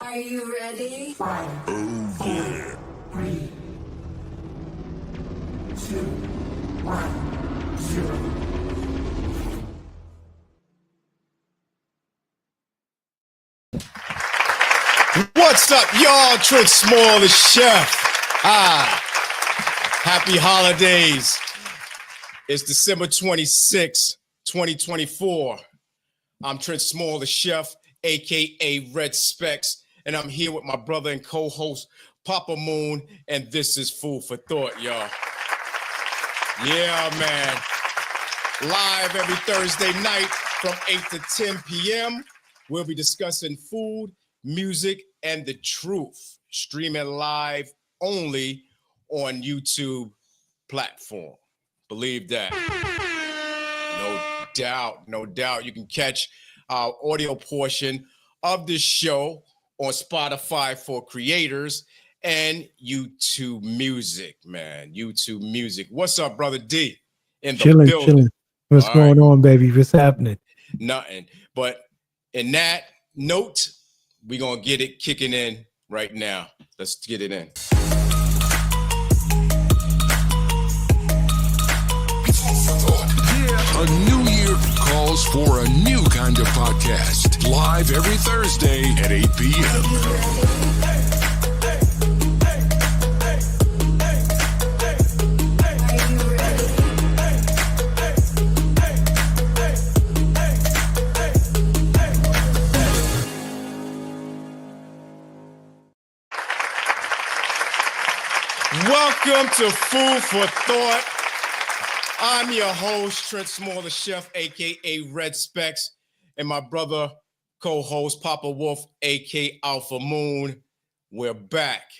Are you ready? 5, 4, 3, 2, 1, 0. What's up, y'all? Trent Small, the chef. Happy holidays. It's December 26, 2024. I'm Trent Small, the chef, aka Red Specs, and I'm here with my brother and co-host Papa Moon, and this is Food for Thought, y'all. Yeah, man. Live every Thursday night from 8 to 10 p.m. We'll be discussing food, music, and the truth. Streaming live only on YouTube platform. Believe that. No doubt. You can catch our audio portion of this show on Spotify for creators and YouTube Music, man. YouTube Music. What's up, brother D? In the building. Chilling. What's going on, baby? What's happening? Nothing. But in that note, we're going to get it kicking in right now. Let's get it in. A new year calls for a new kind of podcast. Live every Thursday at 8 p.m. Welcome to Food for Thought. I'm your host, Trent Small, the chef, aka Red Specs, and my brother, co-host Papa Wolf, aka Alpha Moon. We're back.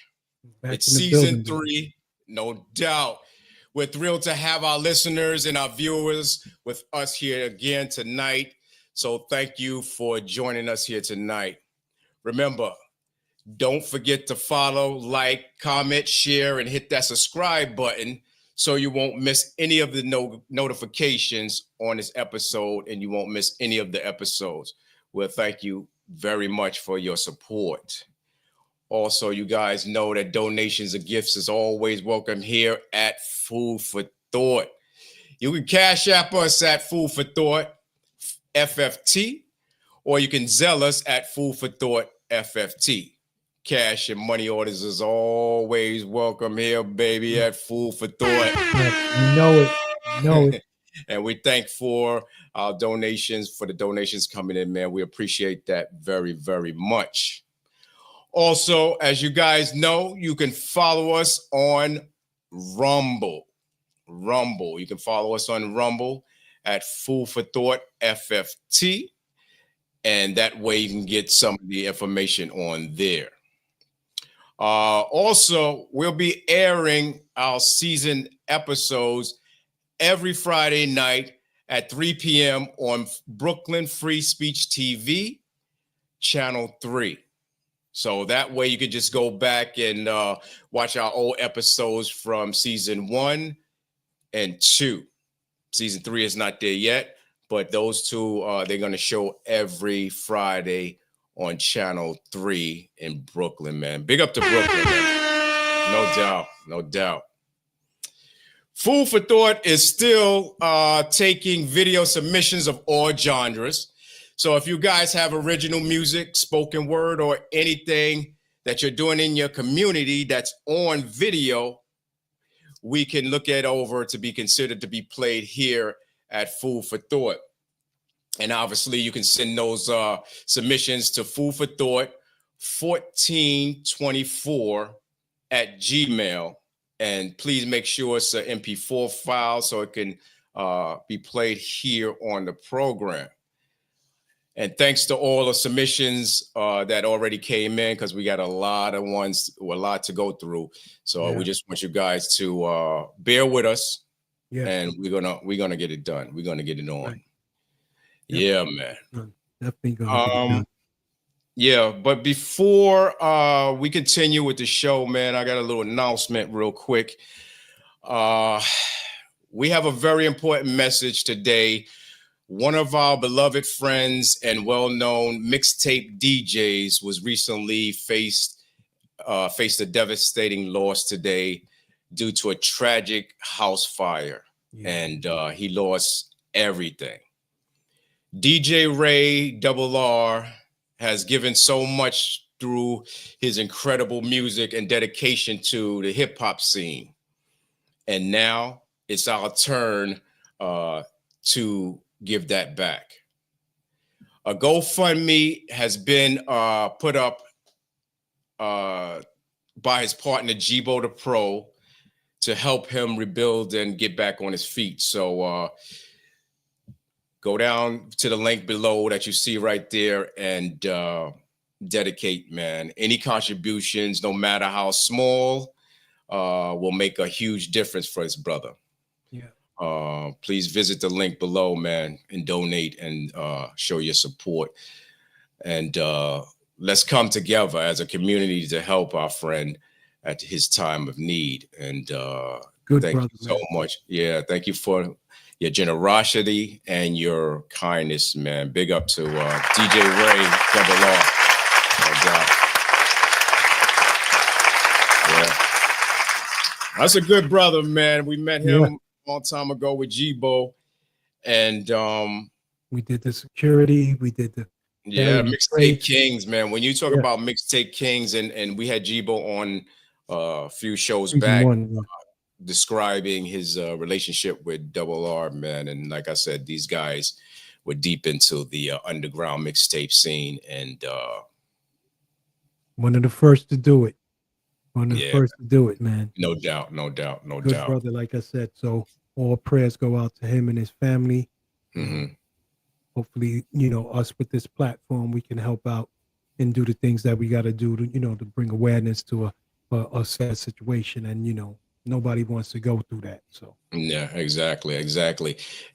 It's season 3, no doubt. We're thrilled to have our listeners and our viewers with us here again tonight. So thank you for joining us here tonight. Remember, don't forget to follow, like, comment, share, and hit that subscribe button so you won't miss any of the notifications on this episode and you won't miss any of the episodes. Well, thank you very much for your support. Also, you guys know that donations and gifts is always welcome here at Food for Thought. You can cash app us at Food for Thought FFT, or you can Zelle us at Food for Thought FFT. Cash and money orders is always welcome here, baby, at Food for Thought. You know it. And we thank for our donations, for the donations coming in, man. We appreciate that very, very much. Also, as you guys know, you can follow us on Rumble. You can follow us on Rumble at Food for Thought FFT. And that way you can get some of the information on there. Also, we'll be airing our season episodes every Friday night at 3 p.m. on Brooklyn Free Speech TV, Channel 3. So that way you can just go back and watch our old episodes from season 1 and 2. Season 3 is not there yet, but those two, they're going to show every Friday on Channel 3 in Brooklyn, man. Big up to Brooklyn, man. No doubt. Food for Thought is still taking video submissions of all genres. So if you guys have original music, spoken word, or anything that you're doing in your community that's on video, we can look it over to be considered to be played here at Food for Thought. And obviously, you can send those submissions to foodforthought1424@gmail. And please make sure it's an MP4 file so it can be played here on the program. And thanks to all the submissions that already came in, because we got a lot of ones, a lot to go through. So we just want you guys to bear with us, and we're gonna get it done. We're gonna get it on. Right. Yeah, man. Definitely gonna yeah, but before we continue with the show, man, I got a little announcement real quick. We have a very important message today one of our beloved friends and well-known mixtape DJs was recently faced a devastating loss today due to a tragic house fire, and he lost everything. DJ Ray Double R has given so much through his incredible music and dedication to the hip hop scene. And now it's our turn to give that back. A GoFundMe has been put up by his partner Jibo the Pro to help him rebuild and get back on his feet. So go down to the link below that you see right there and dedicate, man. Any contributions, no matter how small, will make a huge difference for his brother. Yeah. Please visit the link below, man, and donate and show your support. And let's come together as a community to help our friend at his time of need. And thank you so much. Yeah, thank you for your generosity and your kindness, man. Big up to DJ Ray Double R. Yeah. That's a good brother, man. We met him a long time ago with Jibo. And we did the security, we did the Mixtape Kings, man. When you talk about Mixtape Kings, and we had Jibo on a few shows back describing his relationship with Double R, man. And like I said, these guys were deep into the underground mixtape scene, and one of the first to do it. One of the first to do it, man. No doubt. Good brother, like I said. So all prayers go out to him and his family. Mm-hmm. Hopefully, us with this platform, we can help out and do the things that we got to do to, to bring awareness to a sad situation. And, nobody wants to go through that. So yeah, exactly.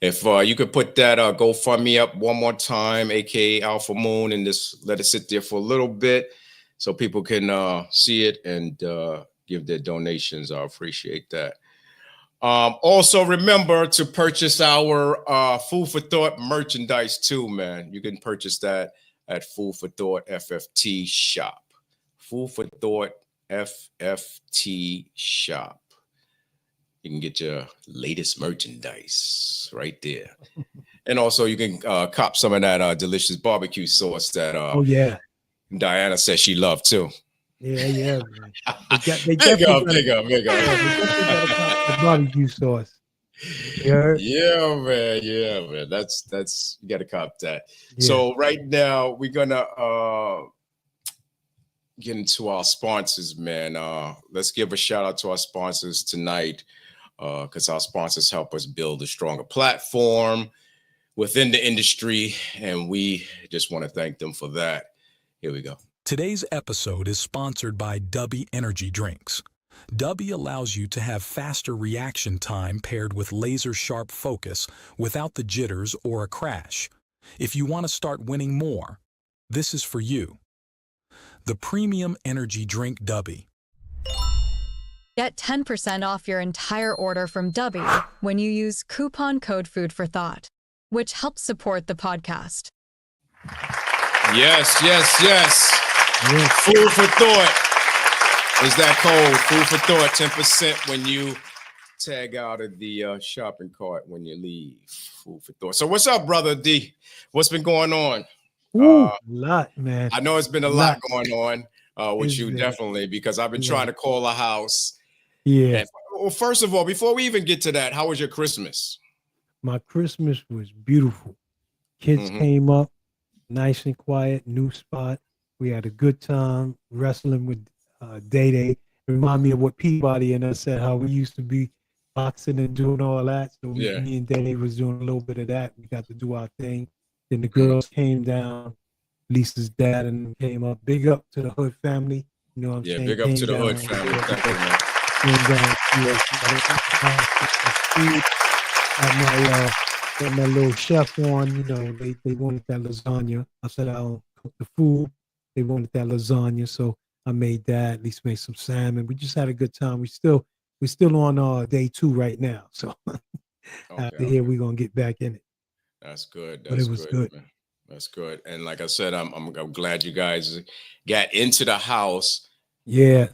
If you could put that GoFundMe up one more time, aka Alpha Moon, and just let it sit there for a little bit so people can see it and give their donations. I appreciate that. Also remember to purchase our Food for Thought merchandise too, man. You can purchase that at Food for Thought FFT shop. Food for Thought FFT shop. You can get your latest merchandise right there. And also you can cop some of that delicious barbecue sauce that Diana says she loved too. Yeah. They big up. The barbecue sauce. Yeah, man. That's you gotta cop that. Yeah. So right now we're gonna get into our sponsors, man. Let's give a shout out to our sponsors tonight, because our sponsors help us build a stronger platform within the industry, and we just want to thank them for that. Here we go. Today's episode is sponsored by Dubby Energy Drinks. Dubby allows you to have faster reaction time paired with laser-sharp focus without the jitters or a crash. If you want to start winning more, this is for you. The Premium Energy Drink Dubby. Get 10% off your entire order from Dubby when you use coupon code Food for Thought, which helps support the podcast. Yes. Food for Thought is that code. Food for Thought, 10% when you tag out of the shopping cart when you leave. Food for Thought. So what's up, brother D? What's been going on? A lot, man. I know it's been a lot going on with you, definitely, because I've been trying to call a house. Yeah. And, well, first of all, before we even get to that, how was your Christmas? My Christmas was beautiful. Kids came up, nice and quiet, new spot. We had a good time wrestling with Day. Remind me of what Peabody and us said, how we used to be boxing and doing all that. So me and Day was doing a little bit of that. We got to do our thing. Then the girls came down. Lisa's dad and them came up. Big up to the Hood family. You know what I'm saying? Big up to the Hood family. Thank you, man. Got my little chef on, they wanted that lasagna. I said I don't cook the food. They wanted that lasagna, so I made that. At least made some salmon. We just had a good time. We're still on day 2 right now. So after here, we're gonna get back in it. That's good. but it That's was good, good. man. That's good. And like I said, I'm glad you guys got into the house Yeah,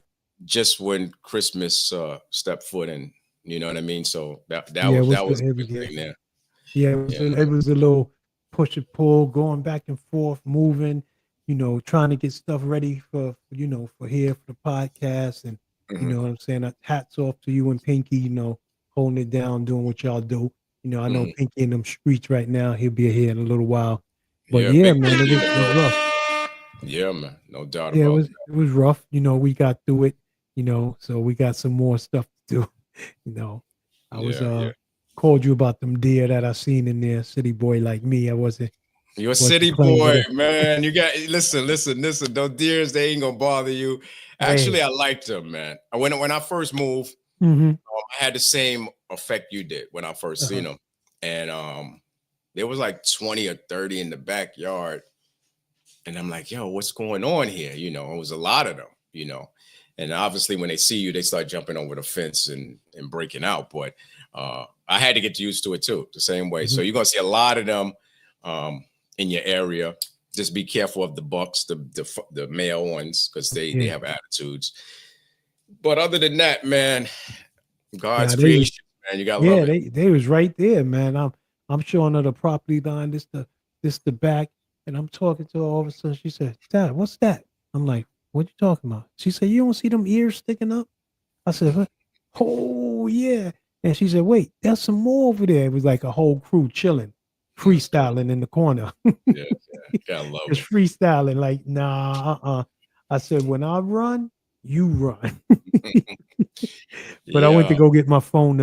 just when Christmas stepped foot in. You know what I mean? So yeah, that was it a was good yeah, thing there. yeah. Yeah. It was a little push and pull, going back and forth, moving. Trying to get stuff ready for for here for the podcast, and you Hmm. know what I'm saying. Hats off to you and Pinky. Holding it down, doing what y'all do. I know Hmm. Pinky in them streets right now. He'll be here in a little while. But Yeah, yeah, big. man, it was rough. Yeah, man. No doubt Yeah, about it was rough. We got through it. So we got some more stuff to do. You know, I that. was Yeah, yeah. called you about them deer that I seen in there. City boy like me, I You're a wasn't city playing with boy, it. man. You got listen. Those deers, they ain't gonna bother you. Actually, Hey, I liked them, man. When I first moved, mm-hmm, I had the same effect you did when I first seen uh-huh, them, and there was like 20 or 30 in the backyard, and I'm like, yo, what's going on here? It was a lot of them. And obviously when they see you, they start jumping over the fence and breaking out. But I had to get used to it too, the same way. mm-hmm. So you're gonna see a lot of them in your area. Just be careful of the bucks, the male ones, because they Yeah, have attitudes. But other than that, man, God's nah, they was creation, man, you gotta love yeah, it. they was right there, man. I'm showing her the property line. This the back, and I'm talking to her. All of a sudden, she said, "Dad, what's that?" I'm like, "What you talking about?" She said, "You don't see them ears sticking up?" I said, "What?" "Oh yeah." And she said, "Wait, there's some more over there." It was like a whole crew chilling, That's good. freestyling in the corner, Yeah, yeah, gotta love just it. freestyling. Like, nah, I said, "When I run, you run." But I went to Yeah. go get my phone.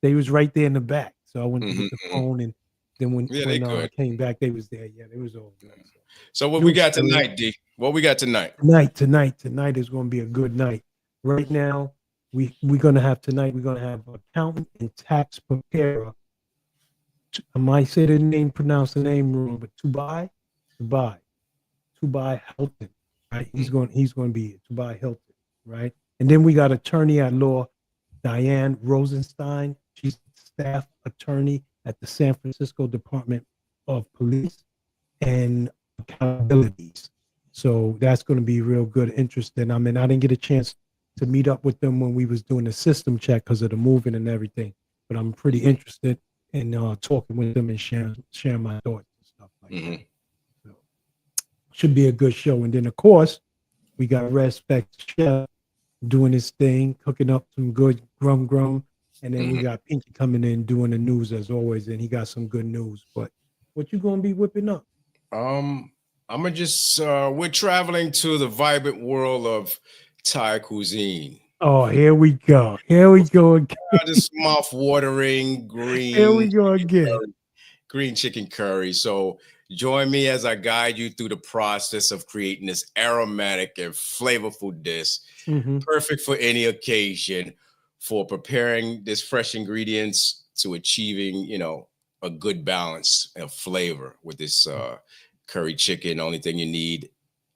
They was right there in the back, so I went to Hmm. get the phone, and then when Yeah, they when good. I came back, they was there. Yeah, they was all good. So So what we new got experience. tonight, D? What we got tonight? Tonight is going to be a good night. Right now, we're going to have tonight. We're going to have accountant and tax preparer. I might say the name, pronounce the name wrong, but Tubai, Tubai Hilton, right? Mm. He's going to be here, Tubai Hilton, right? And then we got attorney at law Diane Rosenstein. She's staff attorney at the San Francisco Department of Police and Accountabilities. So that's going to be real good, interesting. I mean, I didn't get a chance to meet up with them when we was doing the system check because of the moving and everything, but I'm pretty interested in talking with them and sharing my thoughts and stuff like Hmm. that. So should be a good show. And then of course we got Respect Chef doing his thing, cooking up some good grum. And then we Hmm. got Pinky coming in doing the news as always, and he got some good news. But what you gonna be whipping up? I'm gonna just we're traveling to the vibrant world of Thai cuisine. Oh, here we go. Here we go again. Just mouth-watering Here we go again. green chicken curry. So join me as I guide you through the process of creating this aromatic and flavorful dish, Mm-hmm. perfect for any occasion, for preparing this fresh ingredients to achieving, a good balance of flavor with this curry chicken. Only thing you need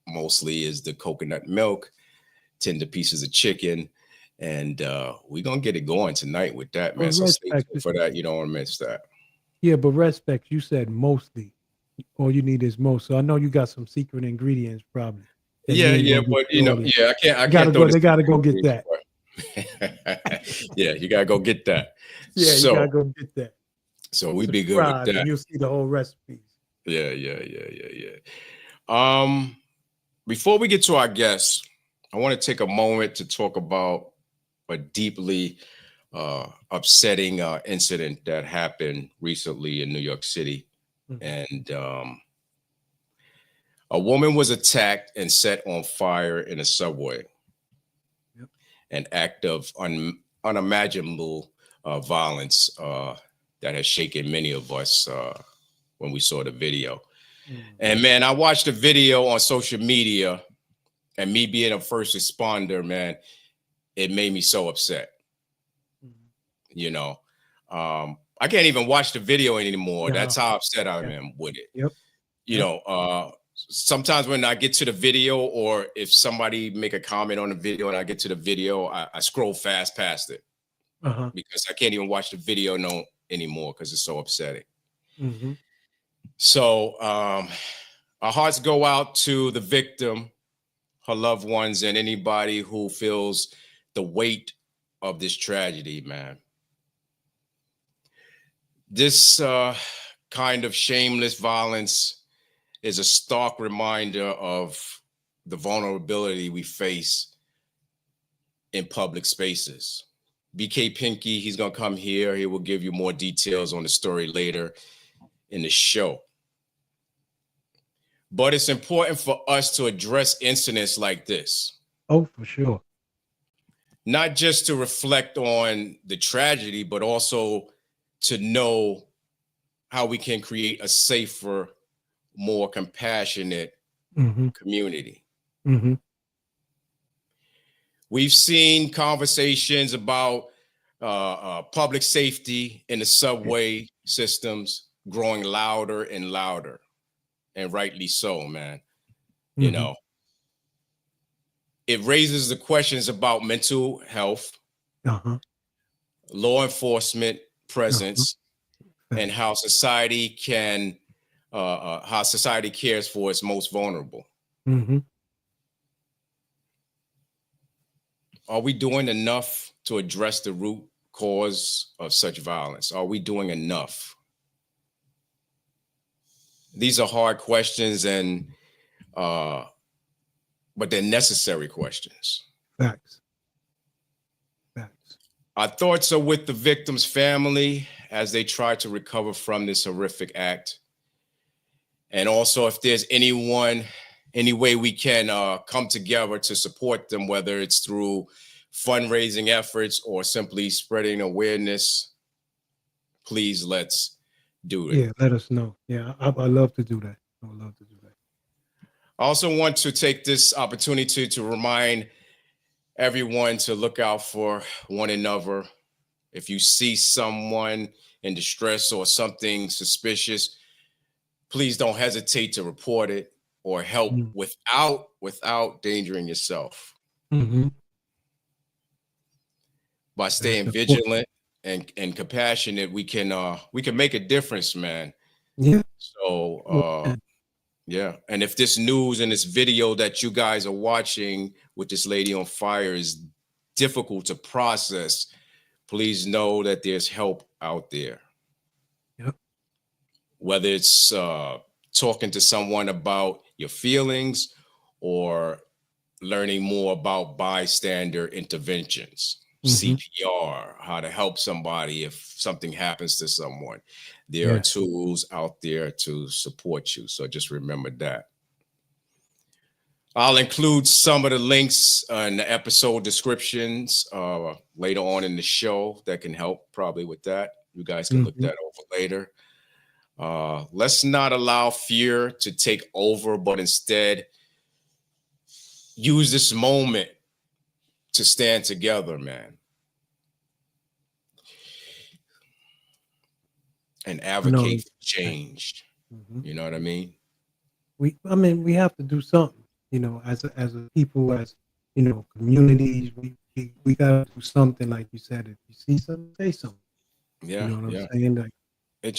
mostly is the coconut milk, tender pieces of chicken, and we're gonna get it going tonight with that, But man. So stay respect, tuned for that. You don't want to miss that. yeah, but respect. You said mostly. All you need is most. So I know you got some secret ingredients, probably that you Yeah, ain't yeah, gonna get but to the audience. I You gotta can't throw go. this. They gotta go get that. Yeah, you gotta go get that. Yeah, you gotta So, go get that. we be good with Subscribe, and that. you'll see the whole recipes. Yeah. Before we get to our guests, I want to take a moment to talk about a deeply upsetting incident that happened recently in New York City, Mhm. and a woman was attacked and set on fire in a subway. Yep. An act of unimaginable violence that has shaken many of us when we saw the video. Mhm. And man, I watched the video on social media, and me being a first responder, man, it made me so upset. Mhm. You know, I can't even watch the video anymore. No. That's how upset I Yeah. am with it. Yep. You Yep. know, sometimes when I get to the video, or if somebody make a comment on the video and I get to the video, I scroll fast past it Uh-huh. because I can't even watch the video anymore because it's so upsetting. Mm-hmm. So our hearts go out to the victim, her loved ones, and anybody who feels the weight of this tragedy, man. This kind of shameless violence is a stark reminder of the vulnerability we face in public spaces. BK Pinky, he's going to come here. He will give you more details on the story later in the show. But it's important for us to address incidents like this. Oh, for sure. Not just to reflect on the tragedy, but also to know how we can create a safer, more compassionate community. We've seen conversations about public safety in the subway systems growing louder and louder, and rightly so, man. You know, it raises the questions about mental health, law enforcement presence, and how society can, how society cares for its most vulnerable. Are we doing enough to address the root cause of such violence? Are we doing enough? These are hard questions, and but they're necessary questions. Facts. Our thoughts are with the victim's family as they try to recover from this horrific act. And also, if there's any way we can come together to support them, whether it's through fundraising efforts or simply spreading awareness, please let's do it. Yeah, let us know. Yeah, I love to do that. I would love to do that. I also want to take this opportunity to remind everyone to look out for one another. If you see someone in distress or something suspicious, please don't hesitate to report it or help without endangering yourself. By staying vigilant and compassionate, we can make a difference, man. Yeah. So yeah. And if this news and this video that you guys are watching with this lady on fire is difficult to process, please know that there's help out there. Yep. Whether it's talking to someone about your feelings or learning more about bystander interventions, CPR, how to help somebody if something happens to someone. There are tools out there to support you. So just remember that. I'll include some of the links in the episode descriptions later on in the show that can help probably with that. You guys can look that over later. Let's not allow fear to take over, but instead use this moment to stand together, man. And advocate for change. You know what I mean? We have to do something, you know, as a people, as, you know, communities, we gotta do something. Like you said, if you see something, say something. Yeah. You know what I'm saying? Like, it's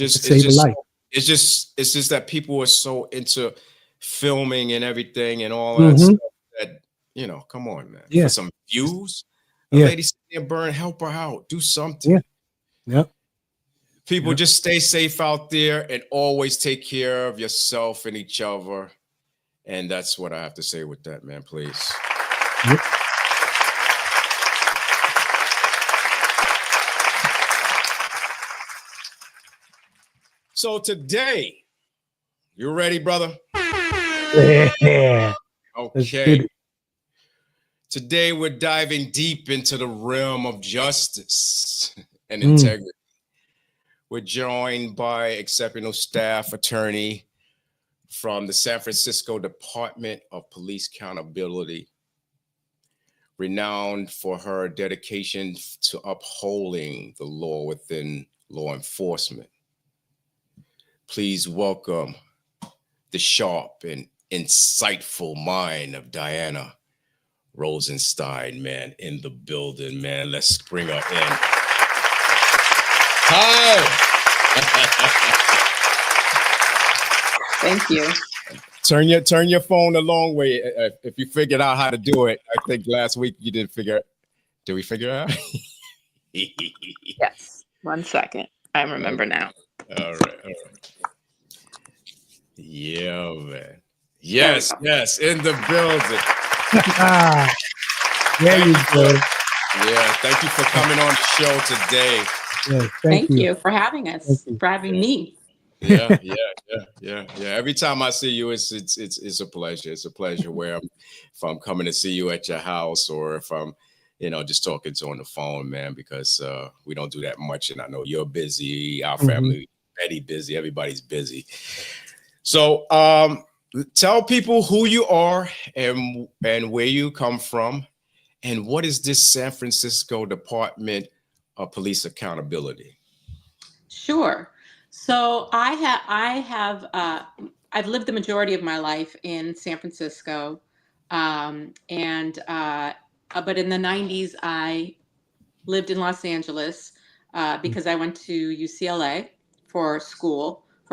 just that people are so into filming and everything and all that stuff that, you know, come on, man. For some views, a lady sitting there burn, help her out, do something. People, just stay safe out there and always take care of yourself and each other. And that's what I have to say with that, man, please. So today, you ready, brother? Yeah. Okay. Today, we're diving deep into the realm of justice and integrity. We're joined by exceptional staff attorney from the San Francisco Department of Police Accountability, renowned for her dedication to upholding the law within law enforcement. Please welcome the sharp and insightful mind of Diana Rosenstein, man, in the building, man. Let's bring her in. Hi. Thank you. Turn your phone the long way. If you figured out how to do it, I think last week you didn't figure it. Did we figure it out? Yes. 1 second. I remember now. All right. Yeah, man. Yes, in the building. There you go. Yeah, thank you for coming on the show today. Yes, Thank you for having us, for having me. Yeah. Every time I see you, it's a pleasure. It's a pleasure if I'm coming to see you at your house, or if I'm, just talking to on the phone, man, because we don't do that much. And I know you're busy, our family, Betty busy, everybody's busy. So tell people who you are and where you come from, and what is this San Francisco Department of Police Accountability? Sure. So I've lived the majority of my life in San Francisco, but in the 90s I lived in Los Angeles because I went to UCLA for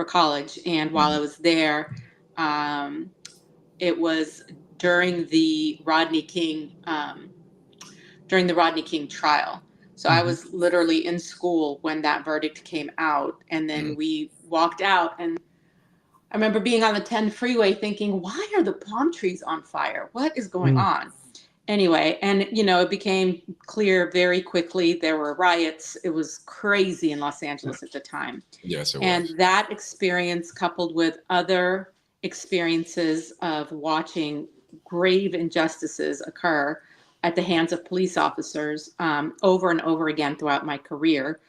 college, and while I was there, it was during the Rodney King trial. So I was literally in school when that verdict came out, and then we walked out, and I remember being on the 10 freeway thinking, why are the palm trees on fire? What is going on? Anyway, and it became clear very quickly. There were riots. It was crazy in Los Angeles at the time. Yes, it was. And that experience, coupled with other experiences of watching grave injustices occur at the hands of police officers over and over again throughout my career,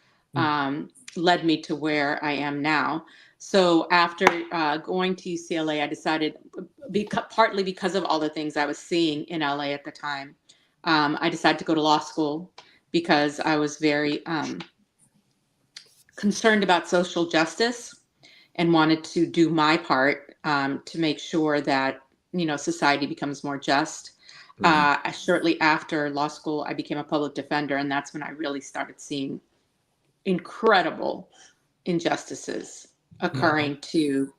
led me to where I am now. So after going to UCLA, I decided, partly because of all the things I was seeing in LA at the time, I decided to go to law school because I was very concerned about social justice and wanted to do my part to make sure that society becomes more just. Shortly after law school, I became a public defender, and that's when I really started seeing incredible injustices occurring to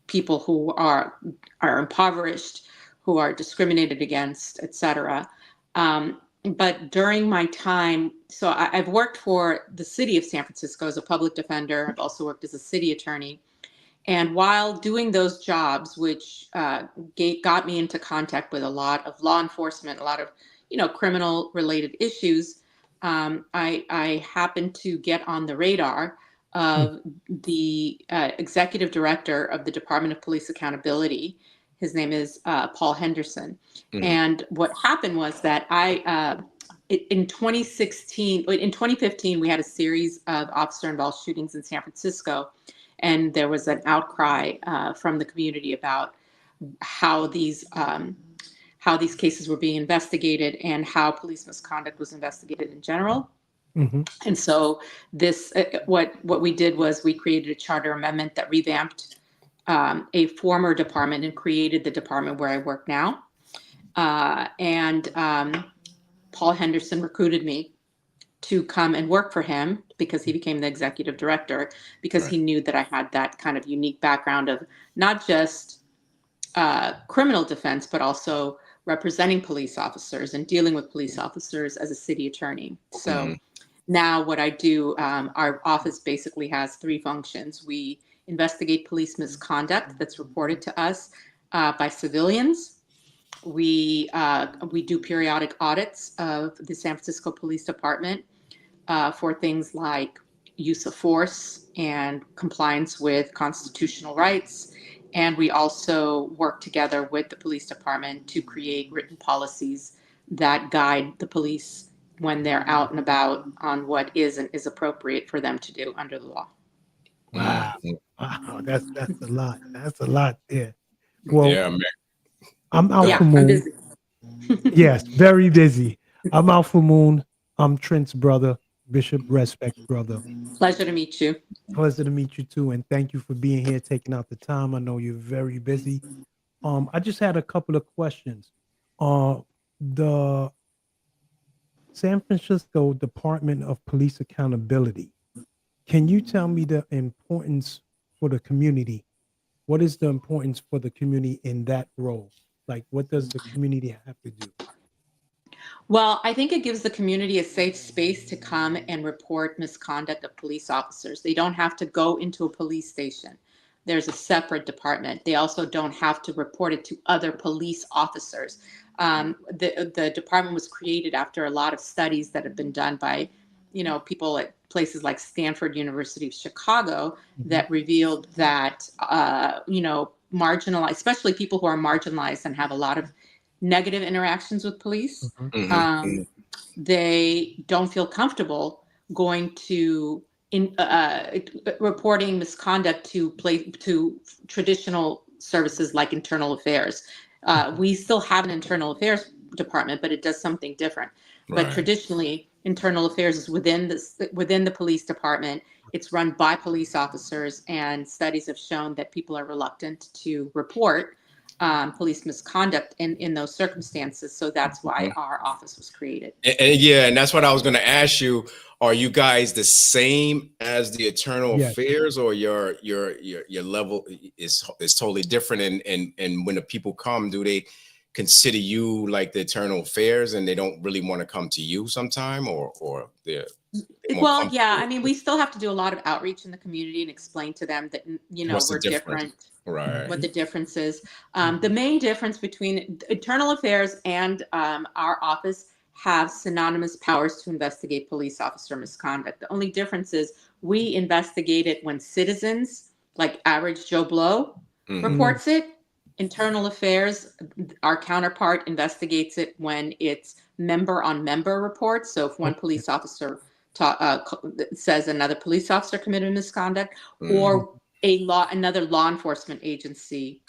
people who are impoverished, who are discriminated against, etc. But during my time, so I've worked for the city of San Francisco as a public defender. I've also worked as a city attorney. And while doing those jobs, which got me into contact with a lot of law enforcement, a lot of criminal related issues, I happened to get on the radar of the executive director of the Department of Police Accountability. His name is Paul Henderson. And what happened was that in 2015, we had a series of officer-involved shootings in San Francisco. And there was an outcry from the community about how these cases were being investigated and how police misconduct was investigated in general. And so this, what we did was we created a charter amendment that revamped a former department and created the department where I work now. And Paul Henderson recruited me to come and work for him because he became the executive director, because he knew that I had that kind of unique background of not just criminal defense, but also representing police officers and dealing with police officers as a city attorney. So now what I do, our office basically has three functions. We investigate police misconduct that's reported to us by civilians. We do periodic audits of the San Francisco Police Department for things like use of force and compliance with constitutional rights. And we also work together with the police department to create written policies that guide the police when they're out and about on what is and is appropriate for them to do under the law. Wow, that's a lot. That's a lot there. Well, Yeah, man. I'm Alpha I'm Moon. busy. Yes, very busy. I'm Alpha Moon. I'm Trent's brother, Bishop Respect brother. Pleasure to meet you. Pleasure to meet you too, and thank you for being here, taking out the time. I know you're very busy. I just had a couple of questions. The San Francisco Department of Police Accountability. Can you tell me the importance for the community what is the importance for the community in that role? Like, what does the community have to do? Well, I think it gives the community a safe space to come and report misconduct of police officers. They don't have to go into a police station. There's a separate department. They also don't have to report it to other police officers. The department was created after a lot of studies that have been done by, people at places like Stanford University of Chicago that revealed that, marginalized, especially people who are marginalized and have a lot of negative interactions with police, they don't feel comfortable going to reporting misconduct to traditional services like internal affairs. We still have an internal affairs department, but it does something different. Right. But traditionally, internal affairs is within the police department. It's run by police officers, and studies have shown that people are reluctant to report police misconduct in those circumstances. So that's why our office was created. And that's what I was going to ask you. Are you guys the same as the internal affairs, or your level is totally different? And when the people come, do they consider you like the internal affairs and they don't really want to come to you sometime, or they're well, yeah, I mean, we still have to do a lot of outreach in the community and explain to them that, we're different. Right. What the difference is. The main difference between internal affairs and our office have synonymous powers to investigate police officer misconduct. The only difference is we investigate it when citizens, like average Joe Blow, reports it. Internal affairs, our counterpart, investigates it when it's member on member reports. So if one police officer says another police officer committed misconduct, or another law enforcement agency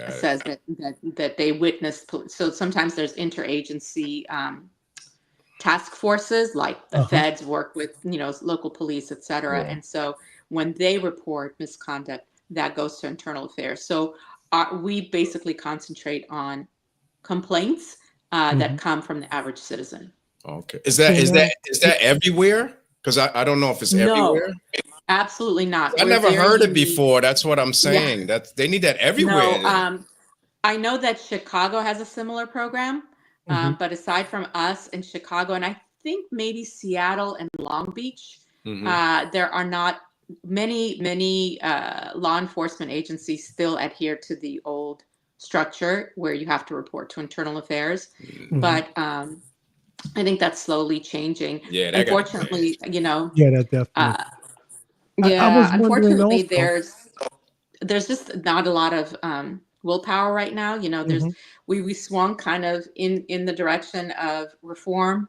says that they witnessed. So sometimes there's interagency task forces, like the feds work with local police, et cetera. And so when they report misconduct, that goes to internal affairs. So we basically concentrate on complaints that come from the average citizen. Okay. Is that everywhere? Because I don't know if it's everywhere. Absolutely not. I never heard it before. That's what I'm saying. That they need that everywhere. No, I know that Chicago has a similar program, but aside from us in Chicago, and I think maybe Seattle and Long Beach, there are not many law enforcement agencies still adhere to the old structure where you have to report to internal affairs. But I think that's slowly changing. Yeah, unfortunately, that definitely. Unfortunately, there's just not a lot of willpower right now. We swung kind of in the direction of reform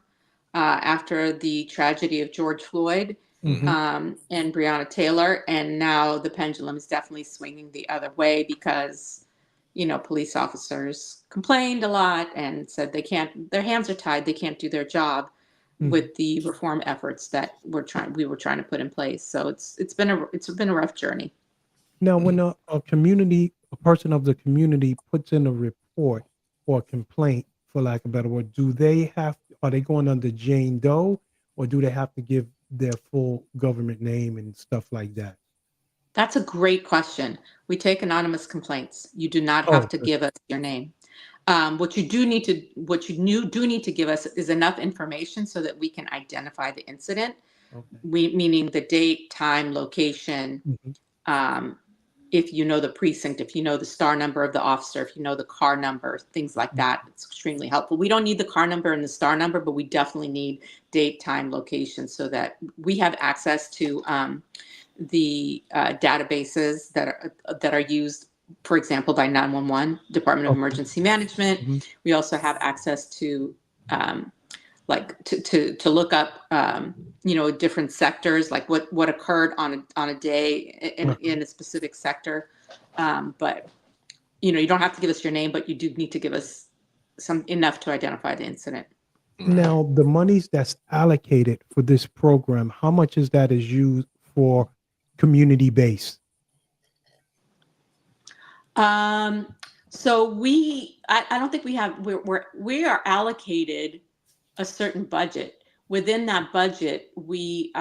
after the tragedy of George Floyd and Breonna Taylor, and now the pendulum is definitely swinging the other way because police officers complained a lot and said their hands are tied, they can't do their job with the reform efforts that we were trying to put in place. So it's been a rough journey. Now, when a person of the community puts in a report or a complaint, for lack of a better word, are they going under Jane Doe, or do they have to give their full government name and stuff like that? That's a great question. We take anonymous complaints. You do not have to give us your name. What you do need to give us is enough information so that we can identify the incident. Meaning the date, time, location. If you know the precinct, if you know the star number of the officer, if you know the car number, things like that, it's extremely helpful. We don't need the car number and the star number, but we definitely need date, time, location, so that we have access to the databases that are used, for example, by 911, Department of Emergency Management. We also have access to to look up different sectors, like what occurred on a day in a specific sector. But you don't have to give us your name, but you do need to give us enough to identify the incident. Now, the monies that's allocated for this program, how much is used for community based? So I don't think we are allocated a certain budget. Within that budget, we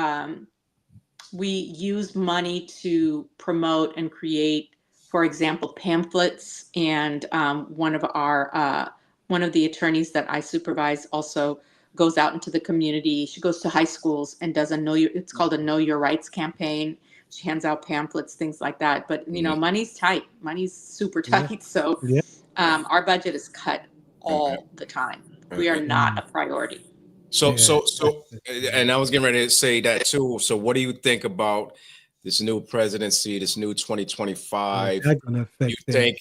use money to promote and create for example, pamphlets. And one of the attorneys that I supervise also goes out into the community. She goes to high schools and does it's called a Know Your Rights campaign. She hands out pamphlets, things like that. But, money's tight. Money's super tight. So our budget is cut all the time. We are not a priority. So, and I was getting ready to say that too. So what do you think about this new presidency, this new 2025? That's gonna affect you think,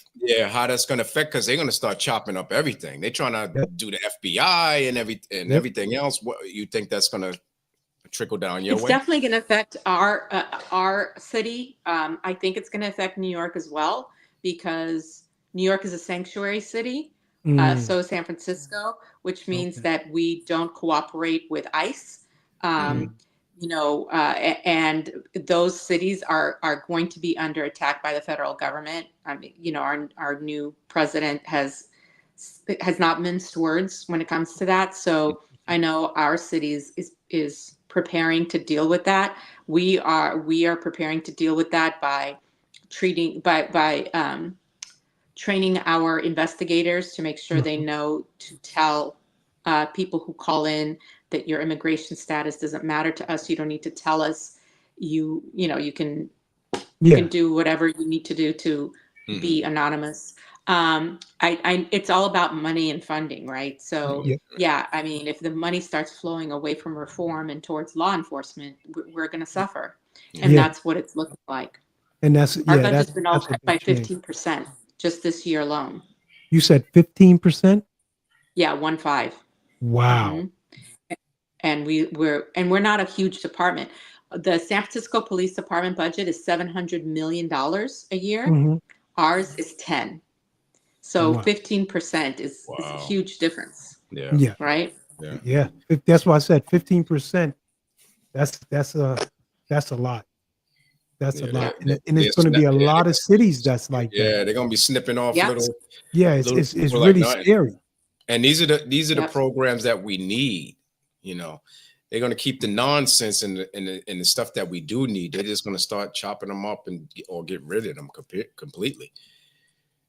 how that's going to affect? Because they're going to start chopping up everything. They're trying to do the FBI and everything else. What you think that's going to trickle down your way? It's definitely going to affect our city. I think it's going to affect New York as well, because New York is a sanctuary city. So San Francisco, which means that we don't cooperate with ICE. And those cities are going to be under attack by the federal government. I mean, our new president has not minced words when it comes to that. So I know our city is preparing to deal with that. We are preparing to deal with that by training our investigators to make sure they know to tell people who call in that your immigration status doesn't matter to us. You don't need to tell us. You can do whatever you need to do to be anonymous. It's all about money and funding, right? So I mean, if the money starts flowing away from reform and towards law enforcement, we're going to suffer, and that's what it's looking like. And our budget's been all cut by 15% just this year alone. You said 15%? Yeah, 15. Wow. And we're not a huge department. The San Francisco Police Department budget is $700 million a year. Ours is 10. So 15% is a huge difference. Yeah. Right? Yeah. That's why I said 15%. That's a lot. That's a lot. And it's going to be a lot of cities that's like that. Yeah, they're going to be snipping off little. Yeah, it's really scary. And these are the programs that we need. They're going to keep the nonsense and the stuff that we do need. They're just going to start chopping them up or get rid of them completely.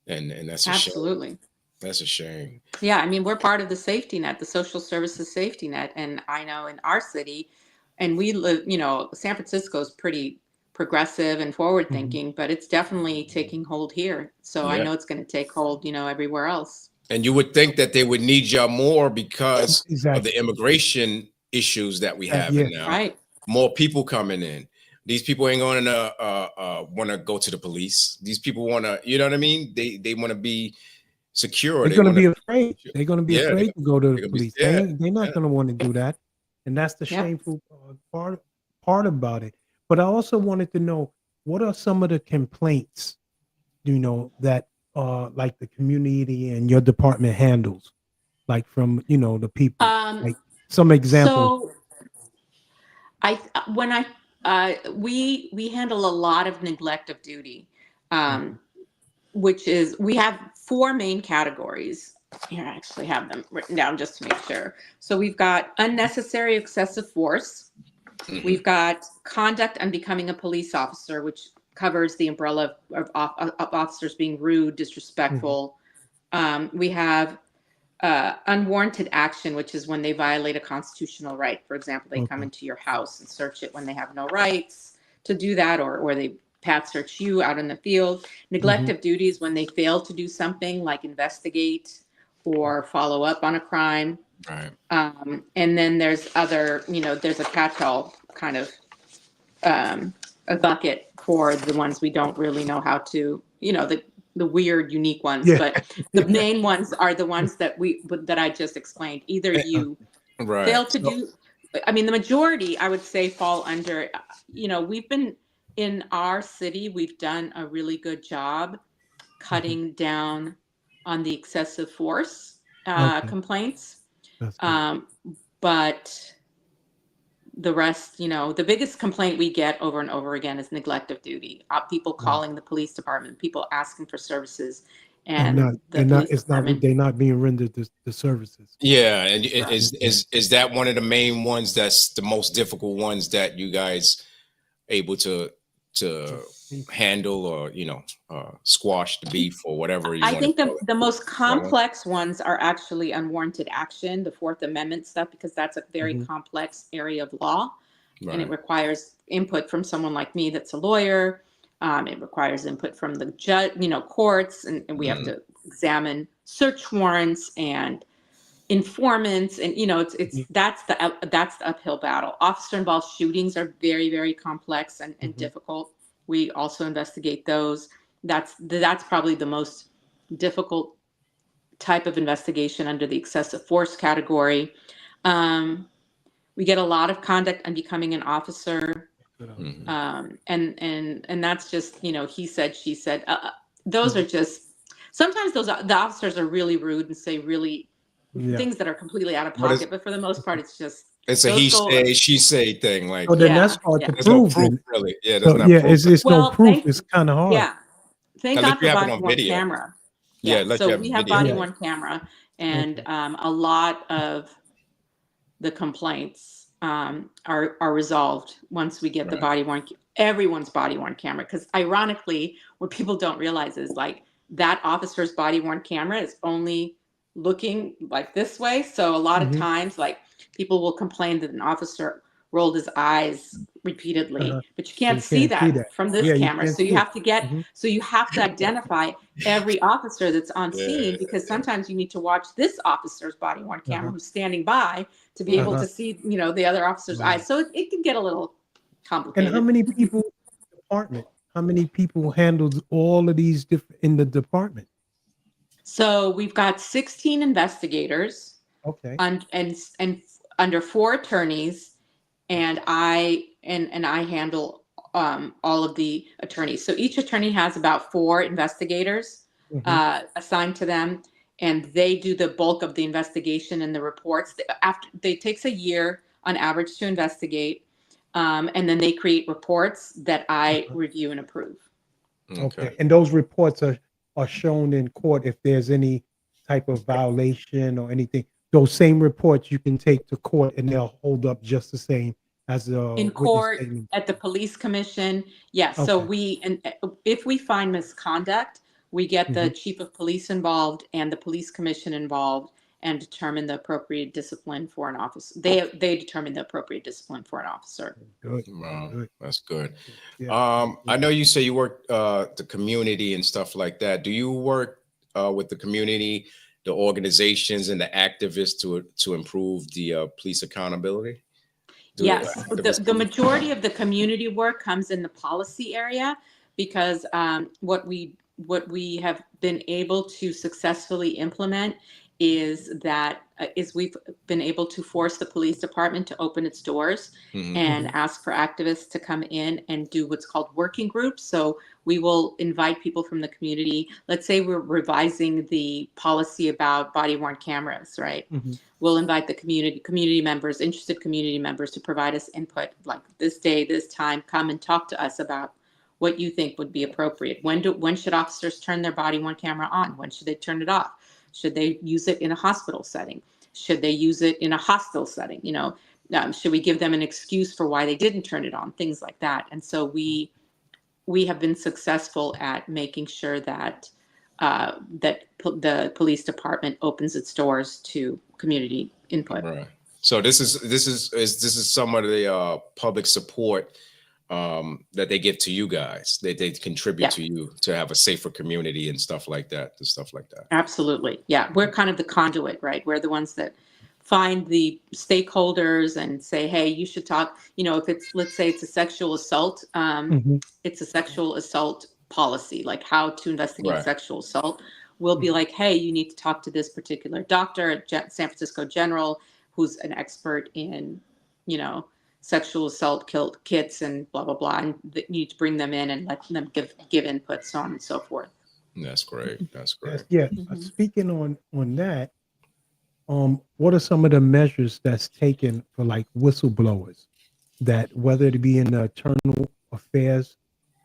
And that's a absolutely shame. That's a shame. Yeah, I mean, we're part of the safety net, the social services safety net. And I know in our city, and we live, San Francisco is pretty progressive and forward thinking, but it's definitely taking hold here. So I know it's going to take hold, everywhere else. And you would think that they would need y'all more because of the immigration issues that we have now. Right. More people coming in. These people ain't going to want to go to the police. These people want to, you know what I mean? They want to be secure. They're going to be afraid. They're going to be afraid to go to the police. They're not going to want to do that. And that's the shameful part about it. But I also wanted to know, what are some of the complaints, that like the community and your department handles, like from, the people, like some examples. So we handle a lot of neglect of duty, which is, we have 4 main categories. Here, I actually have them written down just to make sure. So we've got unnecessary excessive force. We've got conduct unbecoming a police officer, which covers the umbrella of officers being rude, disrespectful. We have unwarranted action, which is when they violate a constitutional right. For example, they come into your house and search it when they have no rights to do that, or they pat search you out in the field. Neglect of duty is when they fail to do something like investigate or follow up on a crime. Right. And then there's other, there's a catch-all kind of a bucket for the ones we don't really know how to, the weird, unique ones. But the main ones are the ones that I just explained. Either you fail to do, I mean, the majority, I would say, fall under, we've been in our city, we've done a really good job cutting down on the excessive force complaints. But the rest, the biggest complaint we get over and over again is neglect of duty. People calling the police department, people asking for services, and they're not being rendered the services. Yeah, and is that one of the main ones that's the most difficult ones that you guys able to to handle or squash the beef or whatever you I want think to call it? the most complex ones are actually unwarranted action, the Fourth Amendment stuff, because that's a very complex area of law, and it requires input from someone like me that's a lawyer. It requires input from the judge, courts, and we have to examine search warrants and informants, and that's the uphill battle. Officer involved shootings are very, very complex and difficult. We also investigate those. That's probably the most difficult type of investigation under the excessive force category. We get a lot of conduct on becoming an officer, and that's just he said, she said. Those are just sometimes the officers are really rude and say really things that are completely out of pocket, but for the most part, it's a he say, she say thing. Like, so then that's hard to there's prove. no proof, really. Yeah, So, it's no proof. It's kind of hard. Yeah, thank God for body-worn camera. So we have body-worn camera, and a lot of the complaints are resolved once we get the body-worn, everyone's body-worn camera. Because ironically, what people don't realize is like that officer's body-worn camera is only looking like this way. So a lot of times, like people will complain that an officer rolled his eyes repeatedly, but you can't see that from this camera. So you have to you have to identify every officer that's on scene, because sometimes you need to watch this officer's body-worn camera who's standing by to be able to see, the other officer's eyes. So it can get a little complicated. And how many people in the department? How many people handles all of these in the department? So we've got 16 investigators. Okay. And under 4 attorneys, and I handle all of the attorneys. So each attorney has about 4 investigators assigned to them, and they do the bulk of the investigation and the reports. It takes a year on average to investigate, and then they create reports that I review and approve. Okay. And those reports are shown in court if there's any type of violation or anything. Those same reports you can take to court and they'll hold up just the same as in court, at the police commission. Yes. Okay. So if we find misconduct, we get the chief of police involved and the police commission involved and determine the appropriate discipline for an officer. They determine the appropriate discipline for an officer. Good. Wow, that's good. Yeah. I know you say you work the community and stuff like that. Do you work with the community, the organizations, and the activists to improve the police accountability? Yes, the majority of the community work comes in the policy area, because what we have been able to successfully implement is we've been able to force the police department to open its doors and ask for activists to come in and do what's called working groups. So we will invite people from the community. Let's say we're revising the policy about body-worn cameras, right? We'll invite the community members, interested community members, to provide us input, like this day, this time, come and talk to us about what you think would be appropriate. When should officers turn their body-worn camera on? When should they turn it off? Should they use it in a hospital setting? Should they use it in a hostile setting? Should we give them an excuse for why they didn't turn it on? Things like that. And so we have been successful at making sure that the police department opens its doors to community input. Right. So this is some of the public support that they give to you guys, that they contribute to you to have a safer community and stuff like that. Absolutely. Yeah. We're kind of the conduit, right? We're the ones that find the stakeholders and say, hey, you should talk, if it's, let's say it's a sexual assault, it's a sexual assault policy, like how to investigate sexual assault. We'll be like, hey, you need to talk to this particular doctor at San Francisco General, who's an expert in, sexual assault kits and blah, blah, blah. And you need to bring them in and let them give input, so on and so forth. That's great. Yeah. Speaking on that, what are some of the measures that's taken for like whistleblowers, that whether it be in the internal affairs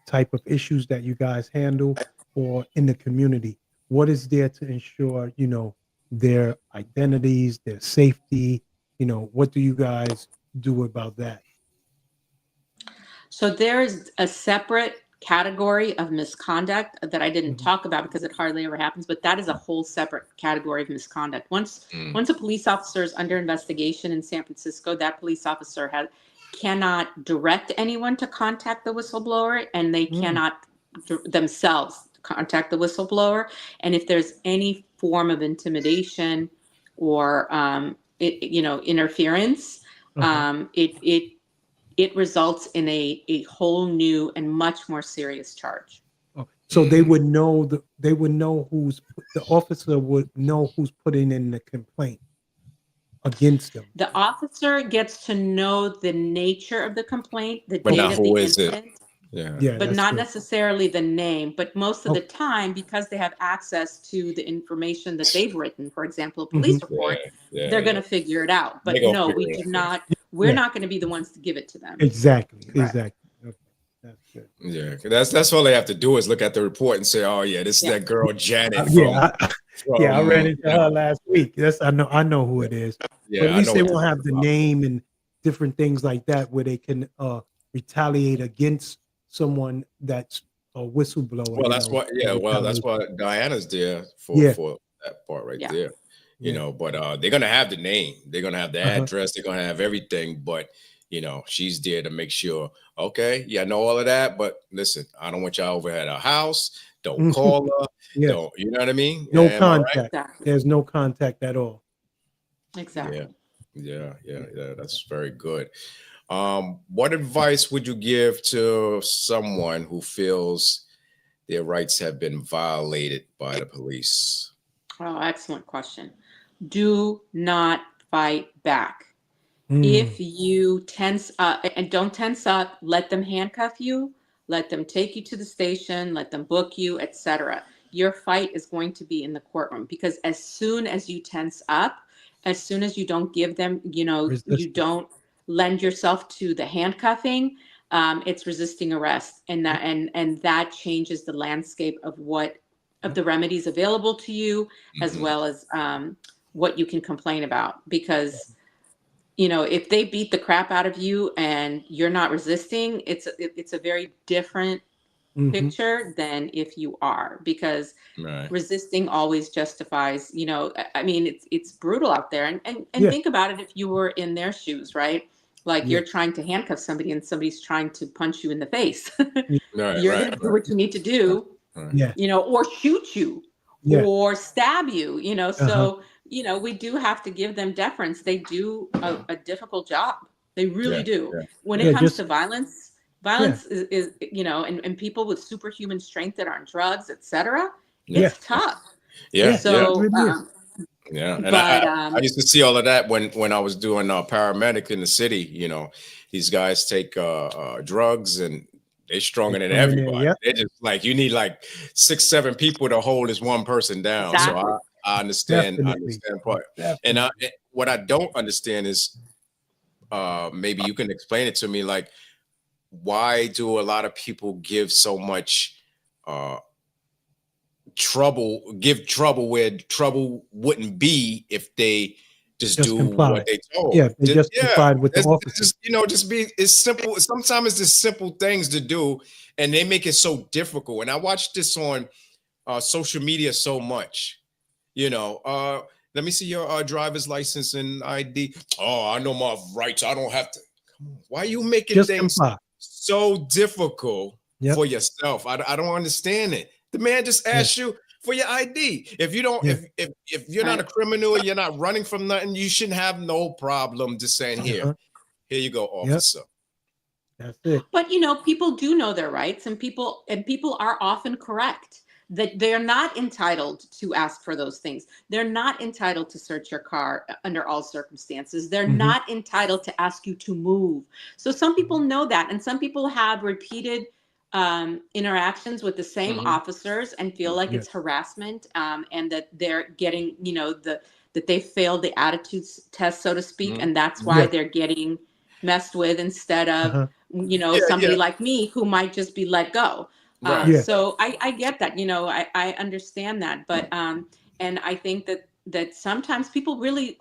type of issues that you guys handle or in the community? What is there to ensure, their identities, their safety? What do you guys do about that? So there is a separate category of misconduct that I didn't talk about because it hardly ever happens, but that is a whole separate category of misconduct. Once a police officer is under investigation in San Francisco, that police officer cannot direct anyone to contact the whistleblower, and they cannot themselves contact the whistleblower. And if there's any form of intimidation or interference, it results in a whole new and much more serious charge. Okay. So they would know the officer would know who's putting in the complaint against them. The officer gets to know the nature of the complaint, the But date not of who the is it. incident, Yeah. but that's not good. necessarily the name. But most of the time, because they have access to the information that they've written, for example, a police report, they're going to figure it out. But no, we do not. We're not going to be the ones to give it to them. Exactly. Right. Exactly. Okay. That's good. Yeah, that's all they have to do is look at the report and say, "Oh yeah, this is that girl Janet." I ran into her last week. I know who it is. Yeah, but at least I they know won't have the name and different things like that where they can retaliate against someone that's a whistleblower. Well, that's what. Yeah, well, that's what Diana's there for that part right there. You know, but they're gonna have the name, they're gonna have the address, they're gonna have everything. But she's there to make sure. Okay, I know all of that, but listen, I don't want y'all over at our house. Don't call her. Don't, you know what I mean? No Am I contact. right? Exactly. There's no contact at all. Exactly. Yeah. That's very good. What advice would you give to someone who feels their rights have been violated by the police? Oh, excellent question. Do not fight back. If you tense up, and don't tense up, let them handcuff you, let them take you to the station, let them book you, etc. Your fight is going to be in the courtroom, because as soon as you tense up, as soon as you don't give them, you don't lend yourself to the handcuffing, it's resisting arrest, and that changes the landscape of the remedies available to you, as well as what you can complain about. Because if they beat the crap out of you and you're not resisting, it's a very different picture than if you are, because resisting always justifies, it's brutal out there. And think about it, if you were in their shoes, right? Like you're trying to handcuff somebody and somebody's trying to punch you in the face. You're going to do what you need to do, or shoot you or stab you, so we do have to give them deference. They do a difficult job. They really do. When it comes to violence is and people with superhuman strength that are on drugs, etc. It's tough. And I used to see all of that when I was doing paramedic in the city. These guys take drugs and they're stronger than everybody. They're just like, you need like 6-7 people to hold this one person down. Exactly. So I understand. I understand part. And what I don't understand is maybe you can explain it to me. Like, why do a lot of people give so much trouble where trouble wouldn't be if they just do comply. what they told? They just complied with the officer. It's simple. Sometimes it's just simple things to do, and they make it so difficult. And I watch this on social media so much. Let me see your driver's license and ID. Oh, I know my rights. I don't have to. Come on. Why are you making things so difficult for yourself? I don't understand it. The man just asked you for your ID. If you don't, if you're not a criminal, you're not running from nothing, you shouldn't have no problem just saying, here you go, officer. That's it. But people do know their rights, and people are often correct that they're not entitled to ask for those things. They're not entitled to search your car under all circumstances. They're not entitled to ask you to move. So some people know that, and some people have repeated interactions with the same officers and feel like it's harassment, and that they're getting, that they failed the attitude test, so to speak, and that's why they're getting messed with instead of, somebody like me who might just be let go. So I get that, I understand that, but and I think that sometimes people really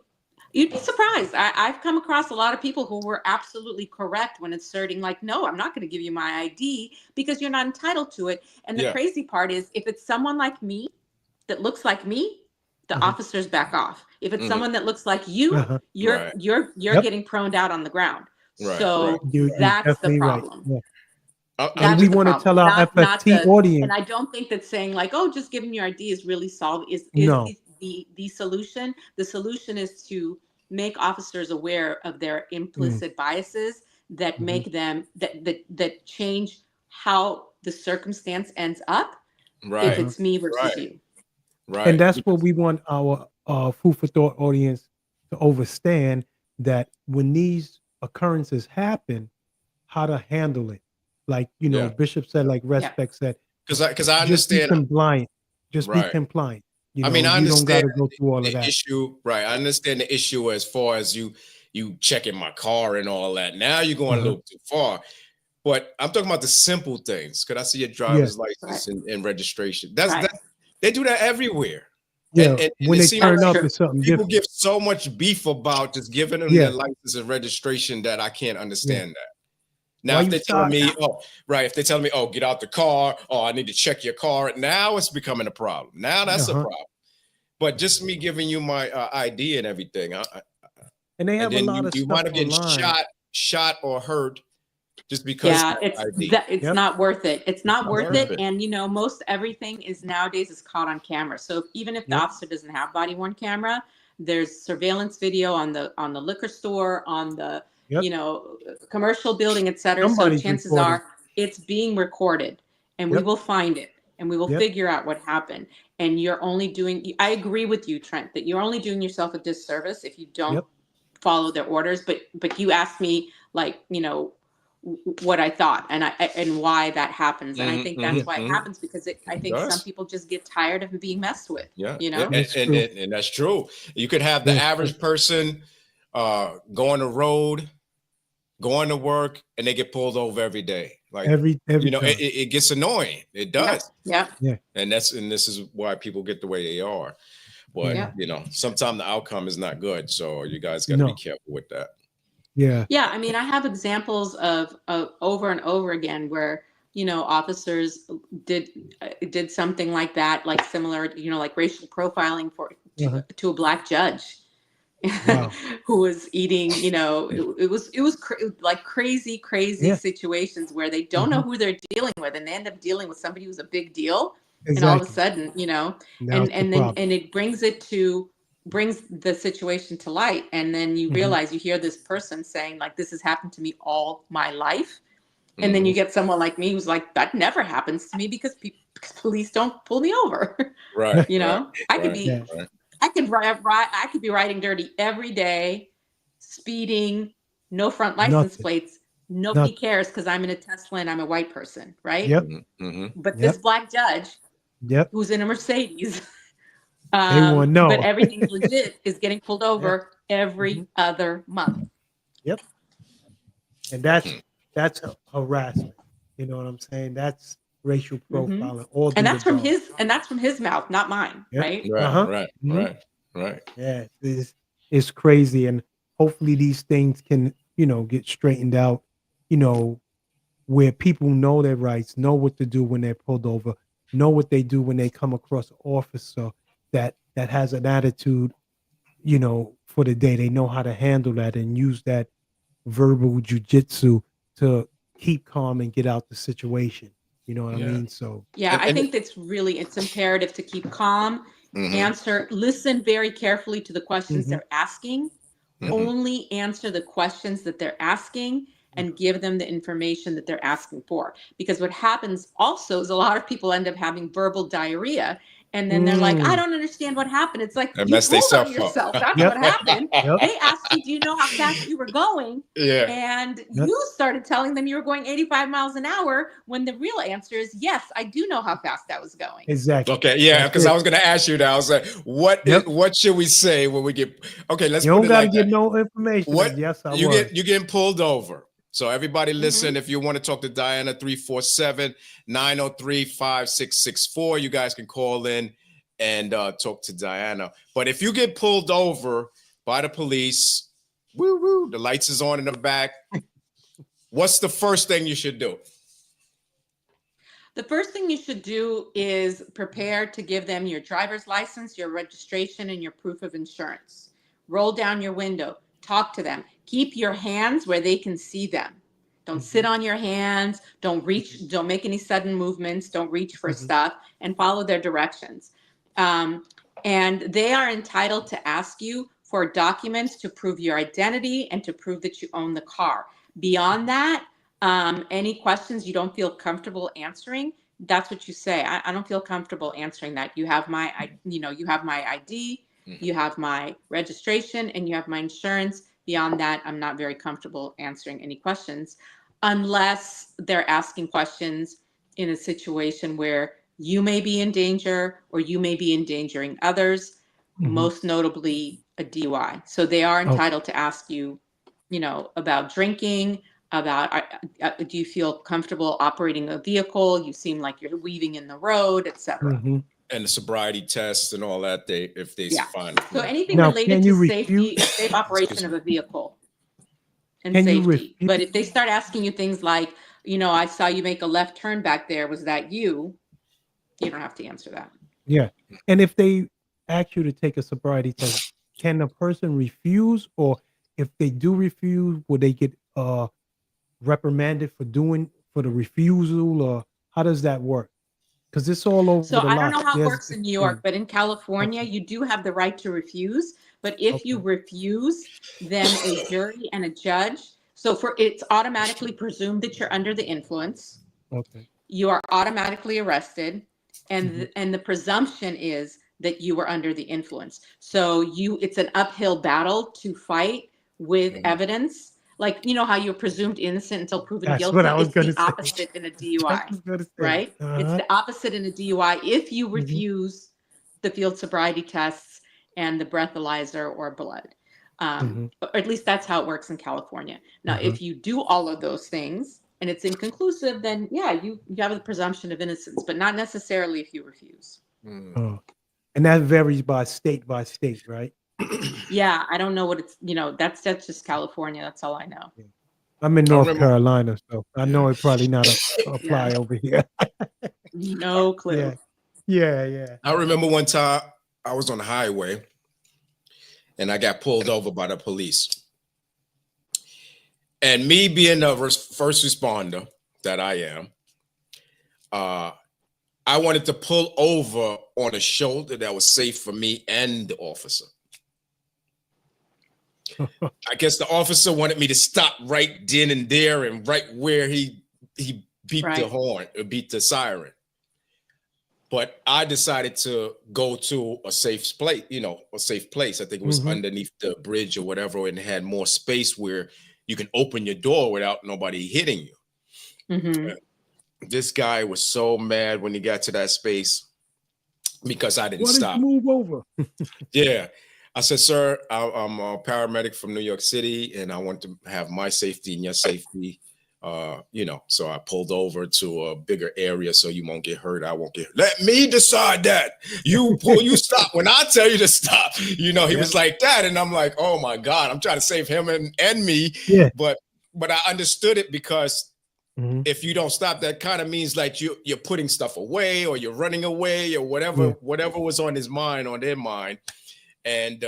You'd be surprised. I've come across a lot of people who were absolutely correct when asserting, like, no, I'm not going to give you my ID because you're not entitled to it. And the crazy part is, if it's someone like me that looks like me, the officers back off. If it's someone that looks like you, you're getting proned out on the ground. So that's the problem. Right. And we want to tell our FFT audience. And I don't think that saying like, oh, just give them your ID is really is the solution. The solution is to make officers aware of their implicit biases that make them that change how the circumstance ends up. If it's me versus you. Right. And that's what we want our food for thought audience to understand, that when these occurrences happen, how to handle it. Like, you know, Bishop said, like Respect said, because I understand. Be compliant. Just be compliant. You know, I mean, I understand you don't got to go through all of that. Issue, right? I understand the issue as far as you checking my car and all that. Now you're going a little too far. But I'm talking about the simple things. Could I see your driver's license and registration? They do that everywhere. Yeah, and when they turn up, it's something people different. give so much beef about just giving them their license and registration that I can't understand that. Now, if they tell me, if they tell me, oh, get out the car, oh, I need to check your car, now it's becoming a problem. Now that's a problem. But just me giving you my ID and everything, and they have a lot of you stuff might have getting shot or hurt just because. Yeah, it's not worth it. It's not worth it. And you know, most everything is nowadays is caught on camera. So even if the officer doesn't have body worn camera, there's surveillance video on the liquor store, on the you know, commercial building, etc. So chances are it's being recorded, and we will find it, and we will figure out what happened. And you're only doing, I agree with you, Trent, that you're only doing yourself a disservice if you don't follow their orders. But you asked me, like, you know, what I thought and why that happens. And I think that's why it happens, because I think some people just get tired of being messed with. Yeah. You know, and that's true. You could have the average person go on the road, going to work, and they get pulled over every day. Like every you know, it gets annoying. It does. Yeah. And this is why people get the way they are. But you know, sometimes the outcome is not good. So you guys got to be careful with that. Yeah. Yeah. I mean, I have examples of over and over again where, you know, officers did something like that, like similar, you know, like racial profiling to a Black judge. Wow. Who was eating, you know, it was like crazy situations where they don't know who they're dealing with, and they end up dealing with somebody who's a big deal. And all of a sudden, you know, and it brings the situation to light. And then you realize, you hear this person saying, like, this has happened to me all my life. And then you get someone like me who's like, that never happens to me because police don't pull me over. Right. You know, I could be I could be riding dirty every day, speeding, no front license plates. Nobody cares because I'm in a Tesla and I'm a white person, right? Yep. But this Black judge, who's in a Mercedes, but everything's legit, is getting pulled over every other month. Yep. And that's harassment. You know what I'm saying? That's racial profiling. And that's from his mouth, not mine. Right. Right. Yeah, it's crazy. And hopefully these things can, you know, get straightened out, you know, where people know their rights, know what to do when they're pulled over, know what they do when they come across an officer that has an attitude, you know, for the day. They know how to handle that and use that verbal jujitsu to keep calm and get out the situation. You know what I mean? So I think it's imperative to keep calm, listen very carefully to the questions they're asking, only answer the questions that they're asking, and give them the information that they're asking for. Because what happens also is a lot of people end up having verbal diarrhea. And then they're like, I don't understand what happened. It's like, you pulled on yourself. That's what happened. They asked you, do you know how fast you were going? And you started telling them you were going 85 miles an hour, when the real answer is, yes, I do know how fast I was going. Exactly. Okay. Yeah. Because I was going to ask you that. I was like, what should we say when we get, let's you don't got to get no information. Yes, you're getting pulled over. So everybody listen, if you want to talk to Diana, 347-903-5664, you guys can call in and talk to Diana. But if you get pulled over, by the police. Woo woo. The lights is on in the back. What's the first thing you should do? The first thing you should do is prepare to give them your driver's license, your registration, and your proof of insurance. Roll down your window. Talk to them. Keep your hands where they can see them. Don't sit on your hands. Don't reach. Don't make any sudden movements. Don't reach for stuff, and follow their directions. And they are entitled to ask you for documents to prove your identity and to prove that you own the car. Beyond that, any questions you don't feel comfortable answering, that's what you say. I don't feel comfortable answering that. You have my ID, you have my registration, and you have my insurance. Beyond that, I'm not very comfortable answering any questions unless they're asking questions in a situation where you may be in danger or you may be endangering others, most notably a DUI. So they are entitled to ask you, about drinking, about do you feel comfortable operating a vehicle? You seem like you're weaving in the road, etc. And the sobriety tests and all that, if they find it. So anything related to safety, safe operation of a vehicle and safety. But if they start asking you things like, I saw you make a left turn back there, was that you? You don't have to answer that. Yeah. And if they ask you to take a sobriety test, can a person refuse? Or if they do refuse, will they get reprimanded for the refusal? Or how does that work? Because it's all over so I don't know how it works in New York, but in California, you do have the right to refuse. But if you refuse, then a jury and a judge, it's automatically presumed that you're under the influence. Okay. You are automatically arrested. And the presumption is that you were under the influence. So it's an uphill battle to fight with evidence. Like, how you're presumed innocent until proven guilty. It's the opposite in a DUI, right? It's the opposite in a DUI. If you refuse the field sobriety tests and the breathalyzer or blood, or at least that's how it works in California. Now, if you do all of those things and it's inconclusive, then you have the presumption of innocence, but not necessarily if you refuse. Oh. And that varies by state, right? Yeah, I don't know what it's, that's just California. That's all I know. Yeah. I'm in North Carolina, so I know it probably not apply over here. No clue. Yeah. I remember one time I was on the highway and I got pulled over by the police. And me being the first responder that I am, I wanted to pull over on a shoulder that was safe for me and the officer. I guess the officer wanted me to stop right then and there and right where he beat the horn or beat the siren. But I decided to go to a safe place, a safe place. I think it was underneath the bridge or whatever, and it had more space where you can open your door without nobody hitting you. This guy was so mad when he got to that space because I didn't stop. Move over. Yeah. I said, sir, I'm a paramedic from New York City, and I want to have my safety and your safety. So I pulled over to a bigger area so you won't get hurt. I won't get hurt. Let me decide that. You stop when I tell you to stop. He was like that. And I'm like, oh my God, I'm trying to save him and me. Yeah. But I understood it because if you don't stop, that kind of means like you're putting stuff away or you're running away or whatever was on his mind, on their mind. And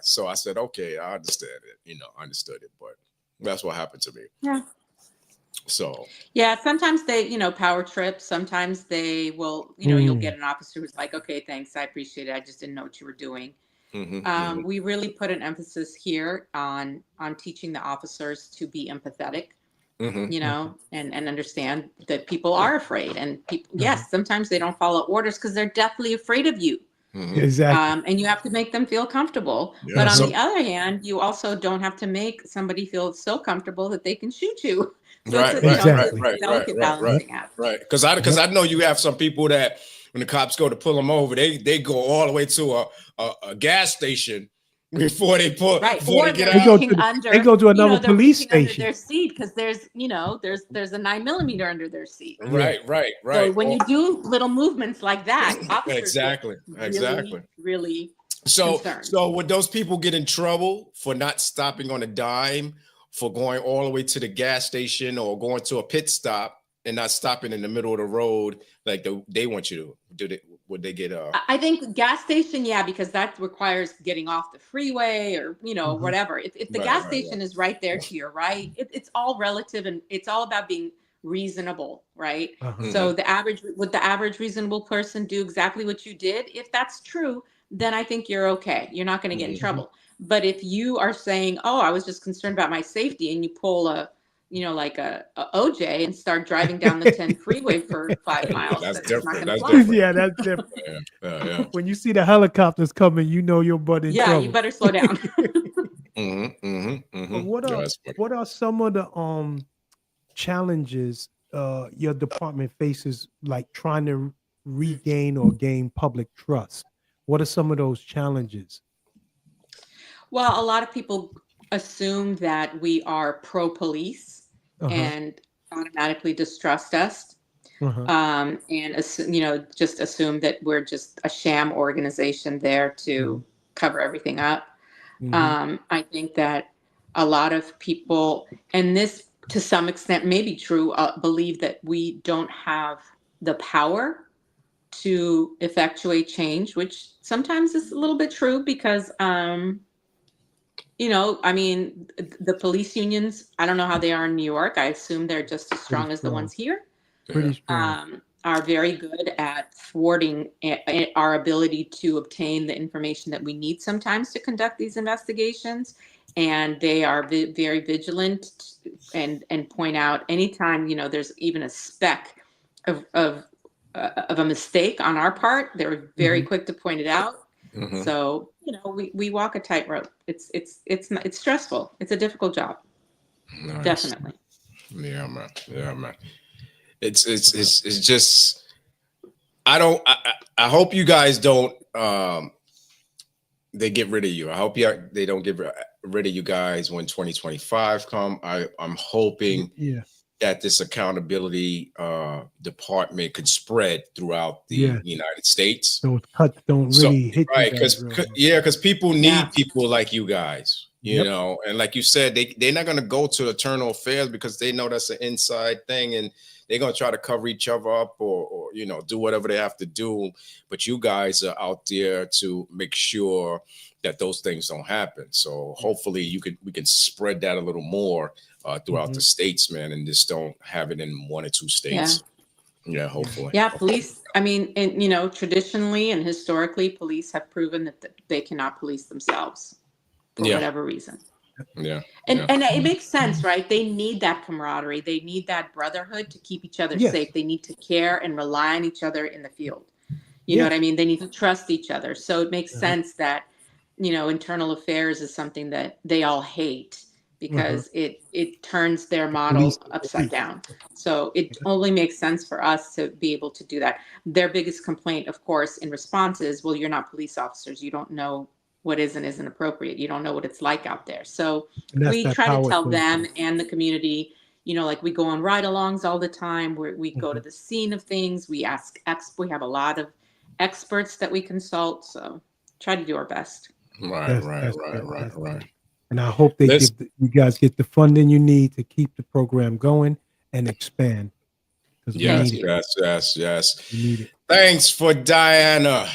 so I said, okay, I understand it. I understood it, but that's what happened to me. Yeah. So sometimes they, power trip. Sometimes they will, you'll get an officer who's like, okay, thanks, I appreciate it. I just didn't know what you were doing. We really put an emphasis here on teaching the officers to be empathetic, and understand that people are afraid. And people, yes, sometimes they don't follow orders because they're deathly afraid of you. Exactly. And you have to make them feel comfortable. But on the other hand, you also don't have to make somebody feel so comfortable that they can shoot you. So right. Because I know you have some people that when the cops go to pull them over, they go all the way to a gas station before they pull. Right. Before or they they go to another police station. Under their seat because there's a 9mm under their seat. Right. So when you do little movements like that, officers exactly. Really concern. So would those people get in trouble for not stopping on a dime, for going all the way to the gas station or going to a pit stop and not stopping in the middle of the road like they want you to? Would they get I think gas station, yeah, because that requires getting off the freeway or whatever. If the gas station is right there to your right, it's all relative, and it's all about being reasonable, right? So the average reasonable person do exactly what you did? If that's true, then I think you're okay. You're not going to get in trouble. But if you are saying, "Oh, I was just concerned about my safety," and you pull a OJ and start driving down the 10 freeway for 5 miles, that's different. That's different. Yeah, that's different. Yeah. When you see the helicopters coming, you know your butt in trouble. You better slow down. But what are some of the challenges your department faces, like trying to regain or gain public trust? What are some of those challenges? Well, a lot of people assume that we are pro-police and automatically distrust us, and just assume that we're just a sham organization there to cover everything up. I think that a lot of people, and this to some extent may be true, believe that we don't have the power to effectuate change, which sometimes is a little bit true because the police unions, I don't know how they are in New York. I assume they're just as strong as the ones here. Pretty strong. Are very good at thwarting our ability to obtain the information that we need sometimes to conduct these investigations. And they are very vigilant and point out anytime, there's even a speck of a mistake on our part, they're very quick to point it out. So, we walk a tightrope. It's stressful. It's a difficult job. Nice. Definitely. Yeah, man. It's just, I hope you guys don't, they get rid of you. I hope they don't get rid of you guys when 2025 come. I'm hoping that this accountability department could spread throughout the United States. Those cuts don't really hit right, you because people need people like you guys, you know, and like you said, they're not going to go to internal affairs because they know that's an inside thing, and they're going to try to cover each other up or do whatever they have to do. But you guys are out there to make sure that those things don't happen. So hopefully we can spread that a little more throughout the states, man, and just don't have it in 1 or 2 states. Yeah, hopefully. Yeah, police. I mean, and traditionally and historically, police have proven that they cannot police themselves for whatever reason. Yeah. And it makes sense, right? They need that camaraderie. They need that brotherhood to keep each other safe. They need to care and rely on each other in the field. You know what I mean? They need to trust each other. So it makes sense that, internal affairs is something that they all hate because it turns their model upside down. So it only makes sense for us to be able to do that. Their biggest complaint, of course, in response is, well, you're not police officers. You don't know what is and isn't appropriate. You don't know what it's like out there. So we try to tell them and the community, like we go on ride-alongs all the time where we go to the scene of things. We ask we have a lot of experts that we consult. So try to do our best. Right. And I hope you guys get the funding you need to keep the program going and expand. Yes. We need it. Thanks for Diana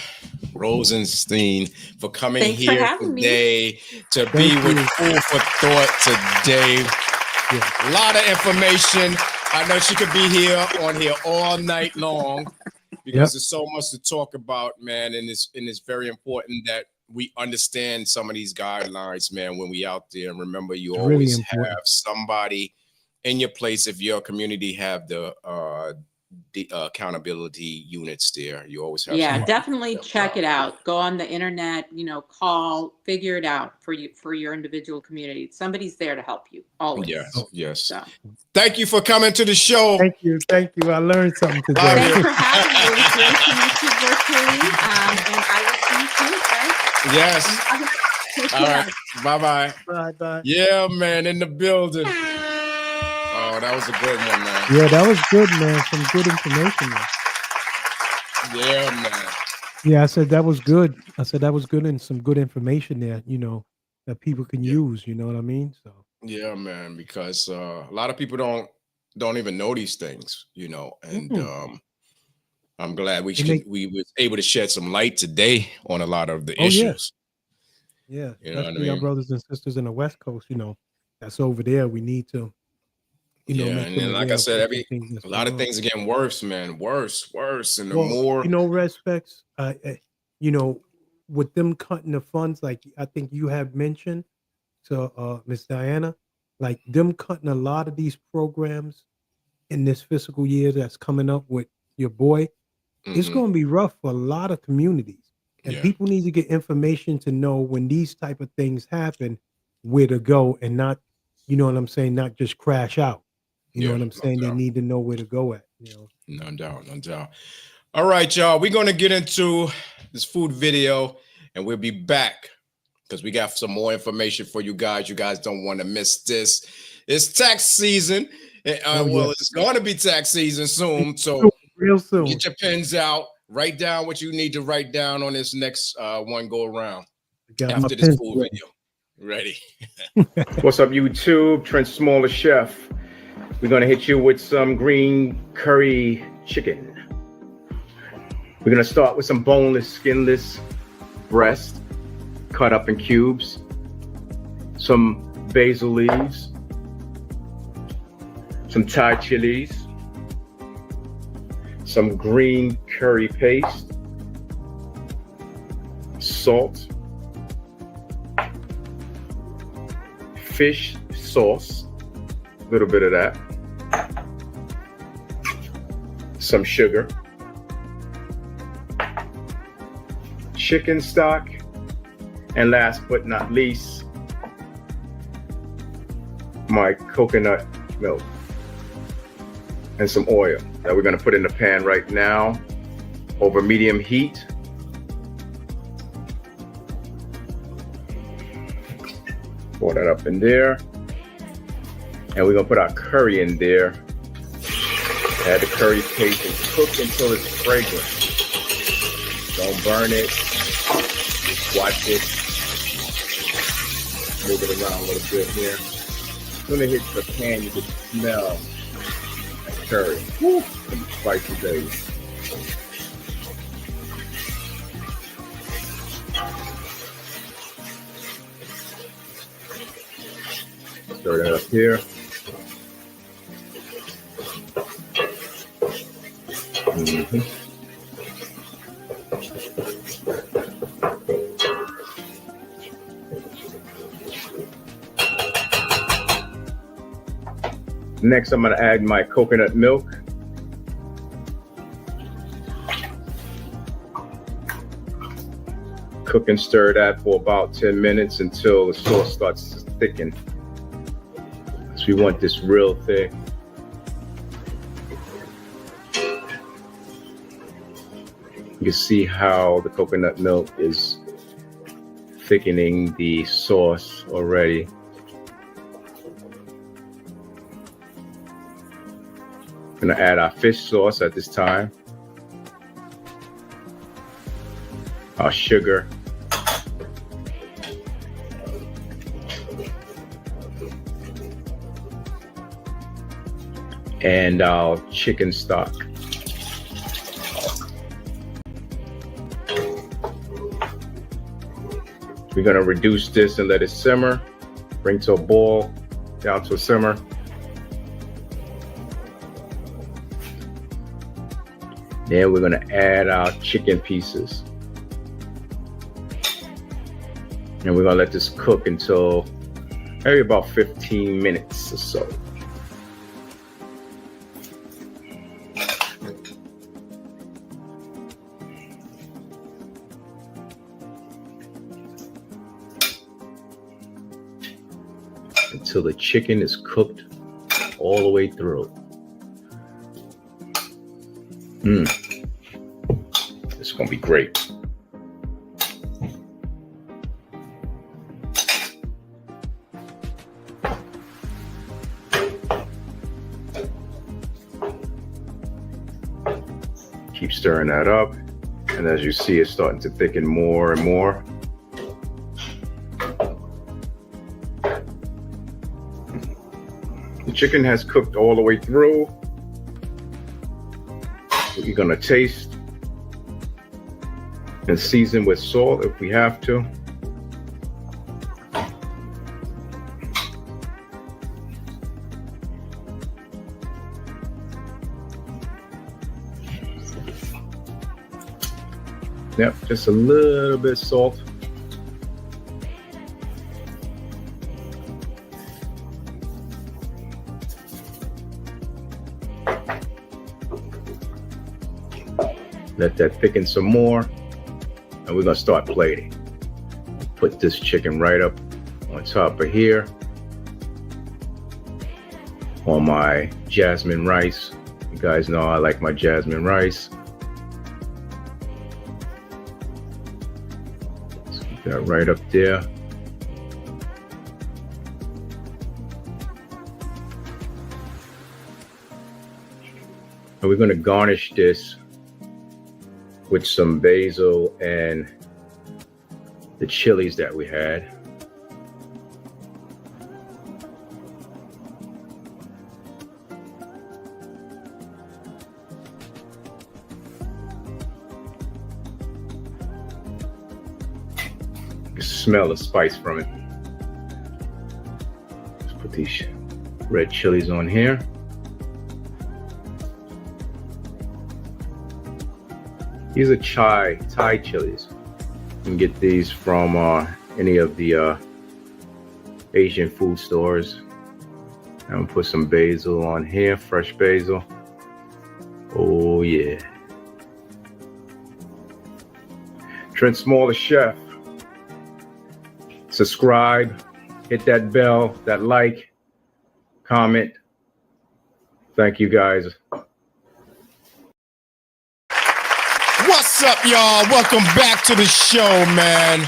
Rosenstein for coming here today to be with Food for Thought today. A lot of information. I know she could be here all night long because there's so much to talk about, man. And it's very important that we understand some of these guidelines, man, when we out there. And remember, you always have somebody in your place. If your community have the accountability units there, you always have. Yeah, definitely check it out. Go on the internet, call, figure it out for your individual community. Somebody's there to help you always. Yes. So. Thank you for coming to the show. Thank you. I learned something today. Thanks for having me. It was great to meet you virtually, and I will see you soon, right? Yes. All right. Bye. Bye. Yeah, man, in the building. Oh, that was a good one, man. Yeah, that was good, man. Some good information there. Yeah, man. Yeah, I said that was good. I said that was good and some good information there, that people can Yeah. use, you know what I mean? So Yeah, man, because a lot of people don't even know these things, and mm, I'm glad they make we was able to shed some light today on a lot of the oh yeah, issues. yeah. You know what I Especially our mean? brothers and sisters in the West Coast, that's over there. We need to, Yeah, make and them then like I aware of said, different things that's a lot going of on. things are getting worse, man, worse, and the Well, more. respects, you know, with them cutting the funds, like I think you have mentioned to Miss Diana, like them cutting a lot of these programs in this fiscal year that's coming up with your boy, it's Mhm. going to be rough for a lot of communities, and Yeah, people need to get information to know when these type of things happen, where to go and not, you know what I'm saying, not just crash out. You know yeah, what I'm no saying? They doubt, need to know where to go at. no doubt, no doubt. All right, y'all, we're gonna get into this food video, and we'll be back because we got some more information for you guys. You guys don't want to miss this. It's tax season. Oh Well, yeah, it's going to be tax season soon. soon, So real soon. get your pens out. Write down what you need to write down on this next one go around I got my after this pencil full ready. video. Ready? What's up, YouTube? Trent Smaller Chef. We're gonna hit you with some green curry chicken. We're gonna start with some boneless, skinless breast, cut up in cubes, some basil leaves, some Thai chilies, some green curry paste, salt, fish sauce, a little bit of that, some sugar, chicken stock, and last but not least, my coconut milk and some oil that we're going to put in the pan right now over medium heat. Pour that up in there. And we're gonna put our curry in there. Add the curry paste and cook until it's fragrant. Don't burn it. Watch it. Move it around a little bit here. When it hits the pan, you can smell that curry. Woo! Some spicy days. Stir that up here. Next, I'm going to add my coconut milk. Cook and stir that for about 10 minutes until the sauce starts to thicken. So we want this real thick. You can see how the coconut milk is thickening the sauce already. I'm gonna add our fish sauce at this time. Our sugar. And our chicken stock. We're gonna reduce this and let it simmer. Bring to a boil, down to a simmer. Then we're gonna add our chicken pieces. And we're gonna let this cook until maybe about 15 minutes or so. Until the chicken is cooked all the way through. It's gonna be great. Keep stirring that up. And as you see, it's starting to thicken more and more. The chicken has cooked all the way through. We're gonna taste and season with salt if we have to. Yep, just a little bit of salt. Let that thicken some more, and we're gonna start plating. Put this chicken right up on top of here on my jasmine rice. You guys know I like my jasmine rice. So keep that right up there. And we're gonna garnish this with some basil and the chilies that we had. You can smell the spice from it. Let's put these red chilies on here. These are Thai chilies. You can get these from any of the Asian food stores. I'm gonna put some basil on here, fresh basil. Oh yeah. Trent Small, the chef. Subscribe, hit that bell, that like, comment. Thank you guys. What's up, y'all? Welcome back to the show, man.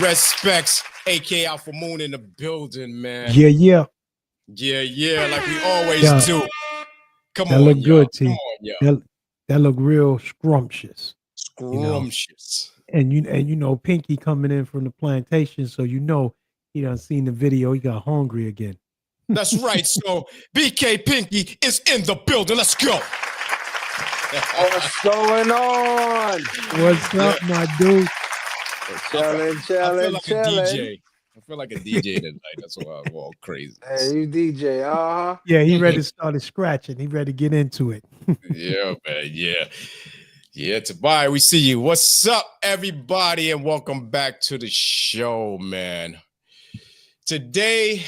Respects, aka Alpha Moon in the building, man. Yeah, yeah. Yeah, like we always do. Come That on, look y'all. good, T. Come on, y'all. That look real scrumptious. Scrumptious. And you know, Pinky coming in from the plantation, so you know he done seen the video. He got hungry again. That's right. So BK Pinky is in the building. Let's go. What's going on? What's up, my dude? I feel like a DJ. I feel like a DJ tonight. That's why I'm all crazy. Hey, you DJ, Yeah, he ready to start scratching. He ready to get into it. Yeah, man. Yeah, Tobias, we see you. What's up, everybody, and welcome back to the show, man. Today,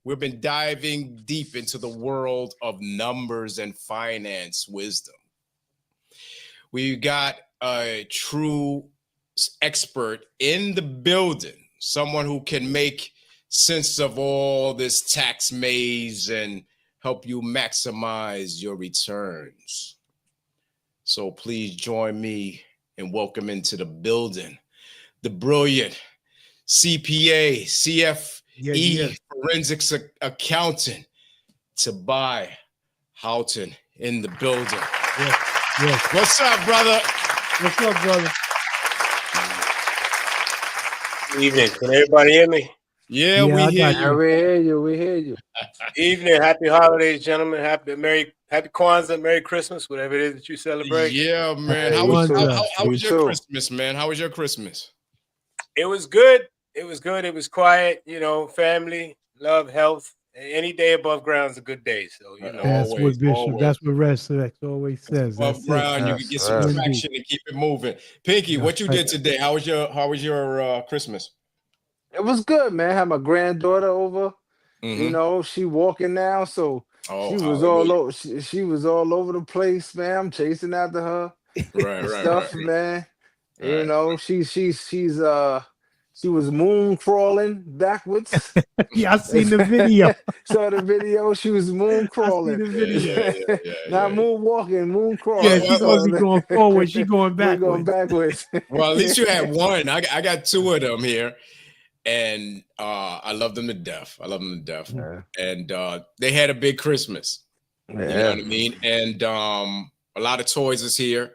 we've been diving deep into the world of numbers and finance wisdom. We got a true expert in the building, someone who can make sense of all this tax maze and help you maximize your returns. So please join me in welcoming to the building the brilliant CPA, CFE, forensics accountant, Tobias Houghton in the building. Yes. What's up, brother? What's up, brother? Evening. Can everybody hear me? Yeah, we hear you. We hear you. Evening. Happy holidays, gentlemen. Happy Kwanzaa, Merry Christmas, whatever it is that you celebrate. Yeah, man. Hey, How was you your too. Christmas, man? How was your Christmas? It was good. It was quiet, family, love, health. Any day above ground is a good day. So, That's what Bishop, that's what Respect always says. Above ground, you can get some traction and keep it moving. Pinky, what you did today? How was your Christmas? It was good, man. I had my granddaughter over. Mhm. She walking now, so she was all over. She was all over the place, man. I'm chasing after her. Right. Man. Right. She was moon crawling backwards. Yeah, I seen the video. Saw the video. She was moon crawling. I seen the video. Not moon walking, moon crawling. Yeah, she's supposed to be going forward. She going backwards. We're going backwards. Well, at least you had one. I got two of them here. And I love them to death. Yeah. And they had a big Christmas. Yeah. You know what I mean? And a lot of toys is here.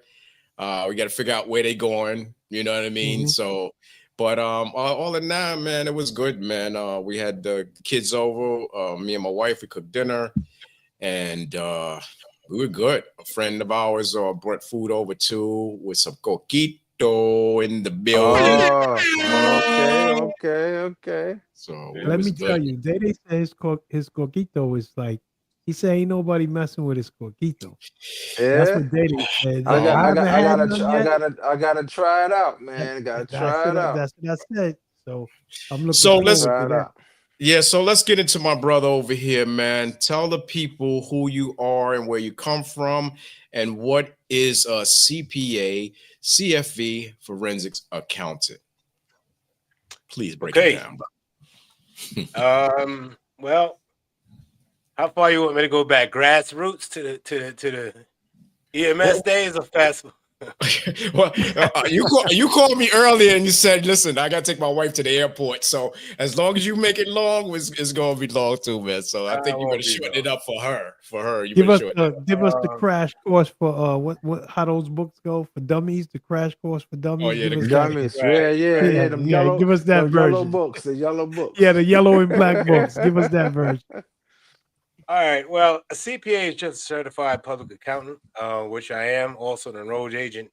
We got to figure out where they going. You know what I mean? So, but all in that, man, it was good, man. We had the kids over. Me and my wife, we cooked dinner, and we were good. A friend of ours brought food over too with some coquito in the building. Oh, okay. So Let me tell you, Dede said his coquito is like, he said ain't nobody messing with his coquito. That's Yeah. what Dede said. I gotta try it out, That- man. Gotta that's try it out. That's what I said. So I'm looking So forward let's to Try it that. out. Yeah, so let's get into my brother over here, man. Tell the people who you are and where you come from, and what is a CPA, CFV, forensics accountant. Please break it down, bro. Well, how far you want me to go back? Grassroots to the EMS days or fast? Well, you called me earlier and you said, "Listen, I gotta take my wife to the airport." So as long as you make it long, it's gonna be long too, man. So I think you better shorten it up for her. For her, you Give us give us the crash course for what how those books go for dummies. The crash course for dummies. Oh yeah, give us Dummies. Right. Yeah. Them yellow. Give us that them yellow version. books. The yellow books. Yeah, the yellow and black books. Give us that version. All right. Well, a CPA is just a certified public accountant, which I am, also an enrolled agent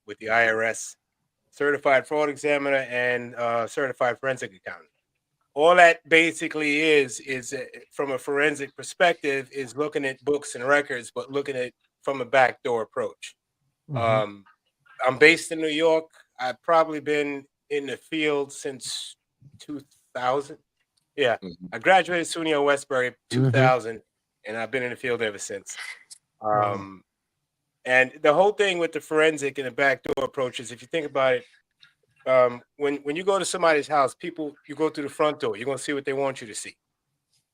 with the IRS, certified fraud examiner, and certified forensic accountant. All that basically is from a forensic perspective is looking at books and records, but looking at from a backdoor approach. I'm based in New York. I've probably been in the field since 2000. Yeah, I graduated SUNY Westbury 2000, and I've been in the field ever since. And the whole thing with the forensic and the backdoor approach is, if you think about it, when you go to somebody's house, you go through the front door, you're gonna see what they want you to see.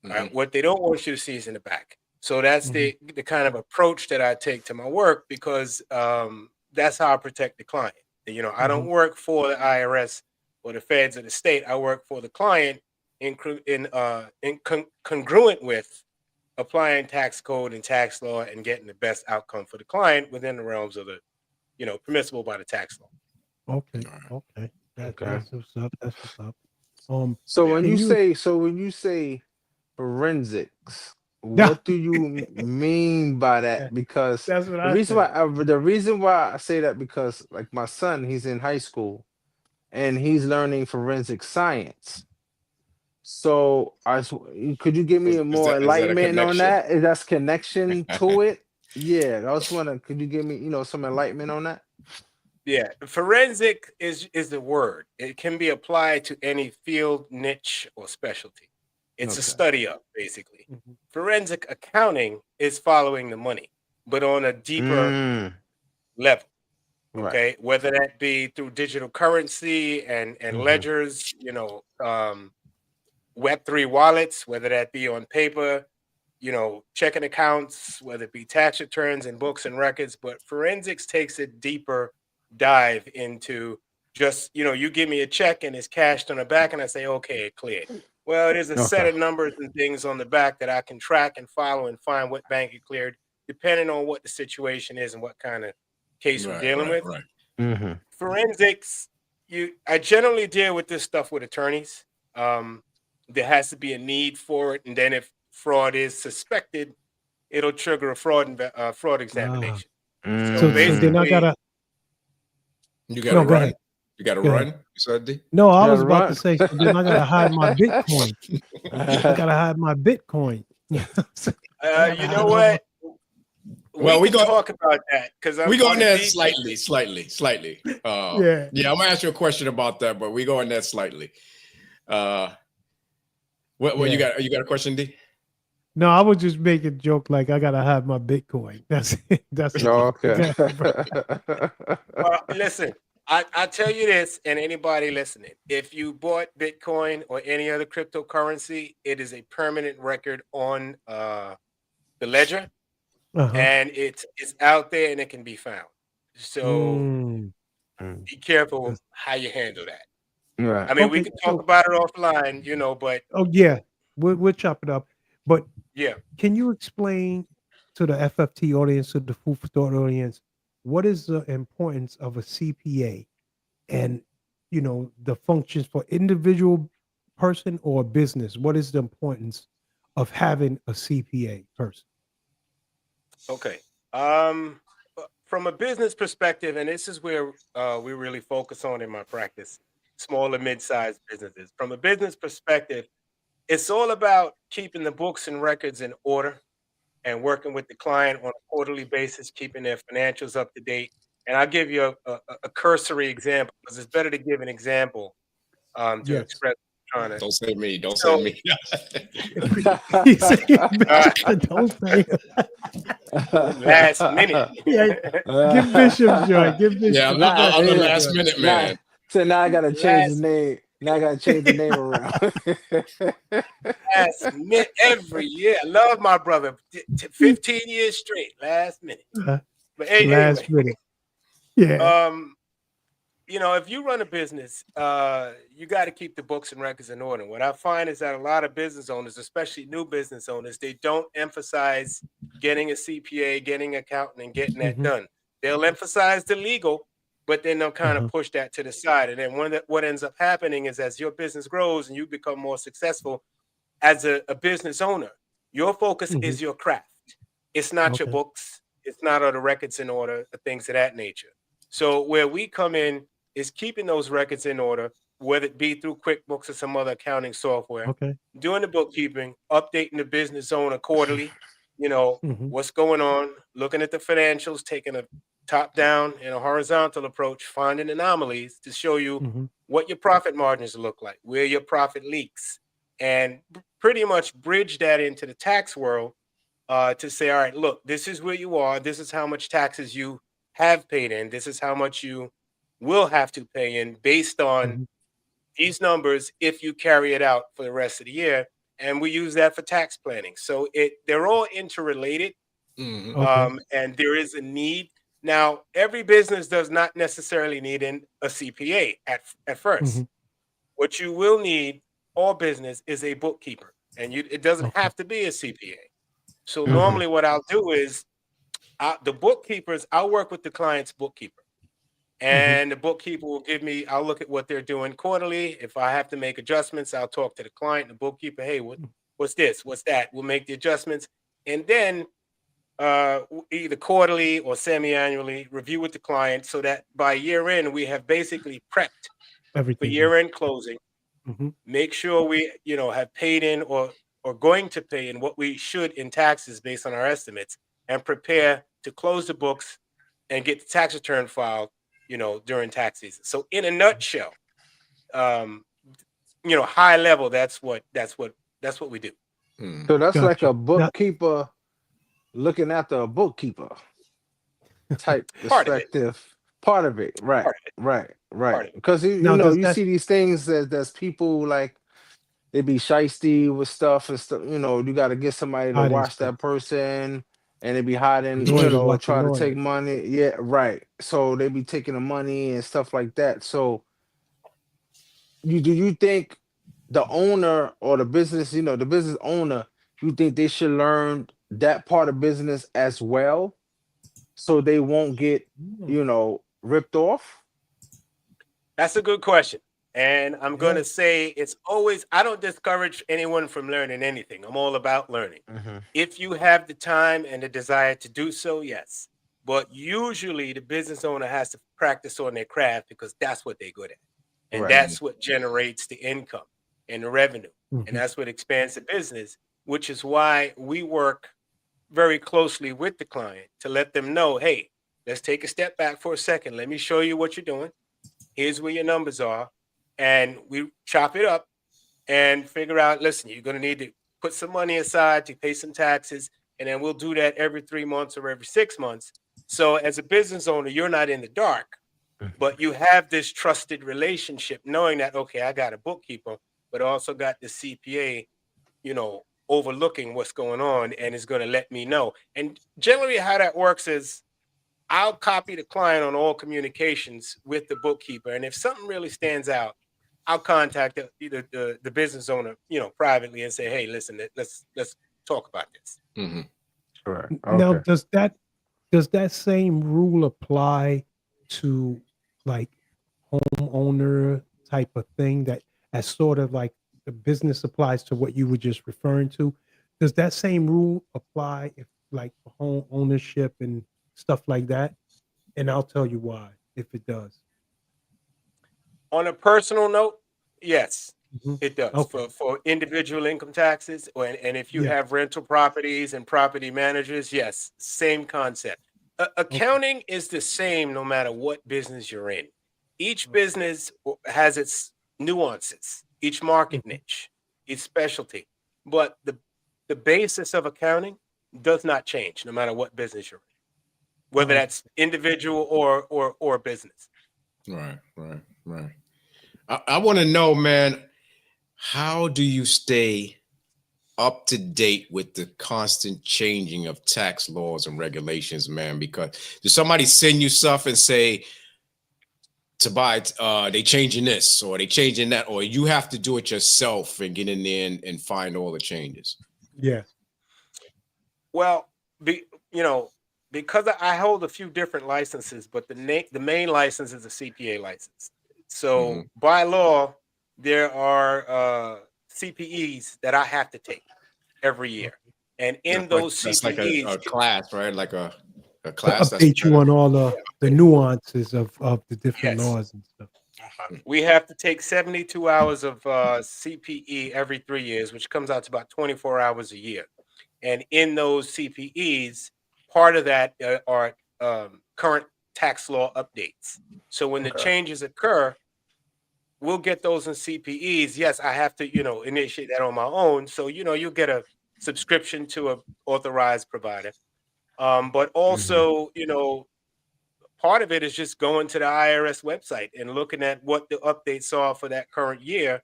Right? What they don't want you to see is in the back. So that's the kind of approach that I take to my work, because that's how I protect the client. You know, I don't work for the IRS or the feds or the state. I work for the client congruent with applying tax code and tax law and getting the best outcome for the client within the realms of the, permissible by the tax law. Okay. That's what's up. That's what's up. So when you say forensics, what do you mean by that? Because that's what the reason why I say that, because like my son, he's in high school and he's learning forensic science. So could you give me more enlightenment on that? Is that's connection to it? Yeah, I just could you give me, some enlightenment on that? Yeah, forensic is the word. It can be applied to any field, niche, or specialty. It's a study of, basically. Forensic accounting is following the money, but on a deeper level. Okay, right. Whether that be through digital currency and ledgers, Web3 wallets, whether that be on paper, checking accounts, whether it be tax returns and books and records. But forensics takes a deeper dive into just, you give me a check and it's cashed on the back and I say, okay, it cleared. Well, there's a set of numbers and things on the back that I can track and follow and find what bank it cleared, depending on what the situation is and what kind of case we're dealing with. Right. Forensics, I generally deal with this stuff with attorneys. There has to be a need for it, and then if fraud is suspected, it'll trigger a fraud examination. So then I gotta. You gotta run. Ahead. You gotta run. You said D? No, I was about to say. So then I gotta hide my Bitcoin. I gotta hide my Bitcoin. You know what? Well, we gonna talk about that because we go on there slightly. Yeah, I'm gonna ask you a question about that, but we go on that slightly. What you got? You got a question, D? No, I was just making a joke like I gotta have my Bitcoin. That's it. That's okay. Well, listen, I tell you this, and anybody listening, if you bought Bitcoin or any other cryptocurrency, it is a permanent record on the ledger, and it's out there and it can be found. So be careful how you handle that. Right. I mean, we can talk about it offline, but we'll chop it up. But yeah, can you explain to the FFT audience, to the Food for Thought audience, what is the importance of a CPA, and the functions for individual person or business? What is the importance of having a CPA person? Okay. From a business perspective, and this is where we really focus on in my practice, small and mid-sized businesses. From a business perspective, it's all about keeping the books and records in order and working with the client on a quarterly basis, keeping their financials up to date. And I'll give you a cursory example, because it's better to give an example to Yes. express what I'm trying to. Don't say me. Don't So- say me. He said, don't say it. Last minute. Give Bishop joy. Give Bishop. Yeah, I'm the last minute man. So now I gotta change the name. Now I gotta change the name around. Last minute every year. I love my brother. 15 years straight. Last minute. But Last anyway, minute. Yeah. If you run a business, you got to keep the books and records in order. What I find is that a lot of business owners, especially new business owners, they don't emphasize getting a CPA, getting an accountant, and getting that done. They'll emphasize the legal, but then they'll kind of push that to the side. And then what ends up happening is, as your business grows and you become more successful as a business owner, your focus is your craft. It's not your books. It's not all the records in order, things of that nature. So where we come in is keeping those records in order, whether it be through QuickBooks or some other accounting software, doing the bookkeeping, updating the business owner quarterly, what's going on, looking at the financials, taking a top down and a horizontal approach, finding anomalies to show you what your profit margins look like, where your profit leaks, and pretty much bridge that into the tax world to say, all right, look, this is where you are. This is how much taxes you have paid in. This is how much you will have to pay in based on these numbers if you carry it out for the rest of the year. And we use that for tax planning. So they're all interrelated. And there is a need. Now, every business does not necessarily need a CPA at first. What you will need, all business, is a bookkeeper. And it doesn't have to be a CPA. So normally what I'll do is the bookkeepers, I'll work with the client's bookkeeper. And the bookkeeper will I'll look at what they're doing quarterly. If I have to make adjustments, I'll talk to the client, the bookkeeper, hey, what's this? What's that? We'll make the adjustments. And then either quarterly or semi-annually review with the client so that by year end, we have basically prepped everything for year end closing. Make sure we, have paid in or going to pay in what we should in taxes based on our estimates, and prepare to close the books and get the tax return filed, during tax season. So in a nutshell, high level, that's what we do. So that's like a bookkeeper looking after a bookkeeper type perspective. Part of it, right? Because you see these things that there's people like they be shiesty with stuff and stuff. You got to get somebody to watch that person. And they be hiding, try to take money. Yeah, right. So they be taking the money and stuff like that. So do you think the owner or the business, the business owner, you think they should learn that part of business as well so they won't get, ripped off? That's a good question. And I'm going to say I don't discourage anyone from learning anything. I'm all about learning. If you have the time and the desire to do so, yes. But usually the business owner has to practice on their craft because that's what they're good at. And that's what generates the income and the revenue. And that's what expands the business, which is why we work very closely with the client to let them know, hey, let's take a step back for a second. Let me show you what you're doing. Here's where your numbers are. And we chop it up and figure out, listen, you're going to need to put some money aside to pay some taxes. And then we'll do that every 3 months or every 6 months. So as a business owner, you're not in the dark, but you have this trusted relationship knowing that, okay, I got a bookkeeper, but also got the CPA, overlooking what's going on and is going to let me know. And generally how that works is I'll copy the client on all communications with the bookkeeper. And if something really stands out, I'll contact the business owner, privately and say, hey, listen, let's talk about this. Now, does Does that same rule apply to like homeowner type of thing, that as sort of like the business applies to what you were just referring to? Does that same rule apply if like for home ownership and stuff like that? And I'll tell you why, if it does. On a personal note, yes, Mhm. it does. Okay. For individual income taxes, and if you Yeah. have rental properties and property managers, yes, same concept. Accounting is the same no matter what business you're in. Each business has its nuances, each market niche, each specialty. But the basis of accounting does not change no matter what business you're in, whether that's individual or business. Right. I want to know, man, how do you stay up to date with the constant changing of tax laws and regulations, man? Because does somebody send you stuff and say to buy, they changing this or they changing that, or you have to do it yourself and get in there and find all the changes? Yeah. Well, because I hold a few different licenses, but the main license is a CPA license. So by law, there are CPEs that I have to take every year, and in those That's like CPEs, a class, right? Like a To class. update you on all the nuances of the different Yes. laws and stuff. we have to take 72 hours of CPE every 3 years, which comes out to about 24 hours a year. And in those CPEs, part of that are current tax law updates. So when the changes occur, we'll get those in CPEs. Yes, I have to, initiate that on my own. So, you'll get a subscription to a authorized provider. But also, part of it is just going to the IRS website and looking at what the updates are for that current year.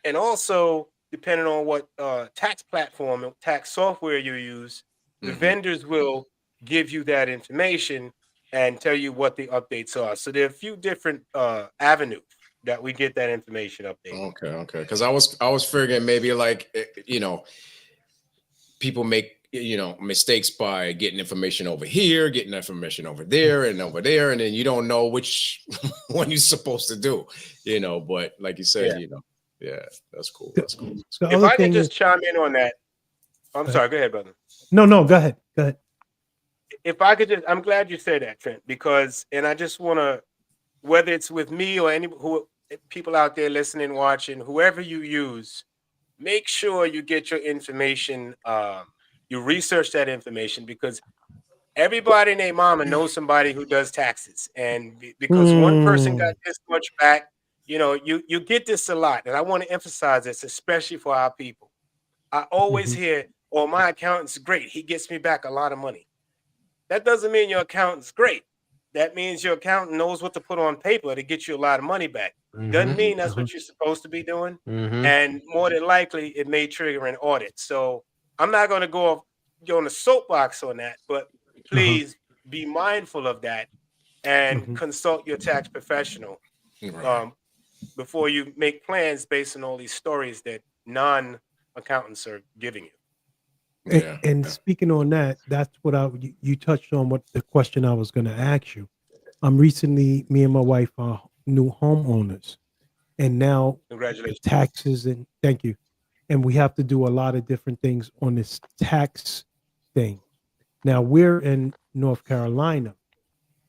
And also, depending on what tax platform and tax software you use, the vendors will give you that information and tell you what the updates are. So there are a few different avenues that we get that information updated. Okay. Because I was figuring maybe like, people make mistakes by getting information over here, getting information over there, and then you don't know which one you're supposed to do. But like you said, yeah, that's cool. If I could just chime in on that, I'm sorry. Go ahead, brother. No, go ahead. If I could I'm glad you said that, Trent, because, and I just want to, whether it's with me or people out there listening, watching, whoever you use, make sure you get your information. You research that information, because everybody and their mama knows somebody who does taxes, and because one person got this much back, you get this a lot, and I want to emphasize this, especially for our people. I always hear, "Oh, my accountant's great. He gets me back a lot of money." That doesn't mean your accountant's great. That means your accountant knows what to put on paper to get you a lot of money back. Doesn't mean that's what you're supposed to be doing. And more than likely, it may trigger an audit. So I'm not going to go on a soapbox on that, but please be mindful of that and consult your tax professional before you make plans based on all these stories that non-accountants are giving you. And speaking on that, that's what you touched on, what the question I was going to ask you. Me and my wife are new homeowners, and now congratulations, taxes, and thank you. And we have to do a lot of different things on this tax thing. Now we're in North Carolina.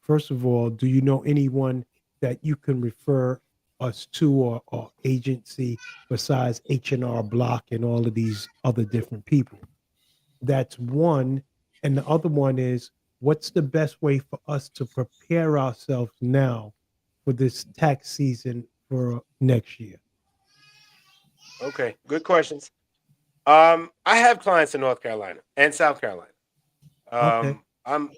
First of all, do you know anyone that you can refer us to, or agency besides H&R Block and all of these other different people? That's one. And the other one is, what's the best way for us to prepare ourselves now for this tax season for next year? Okay, good questions. I have clients in North Carolina and South Carolina. I'm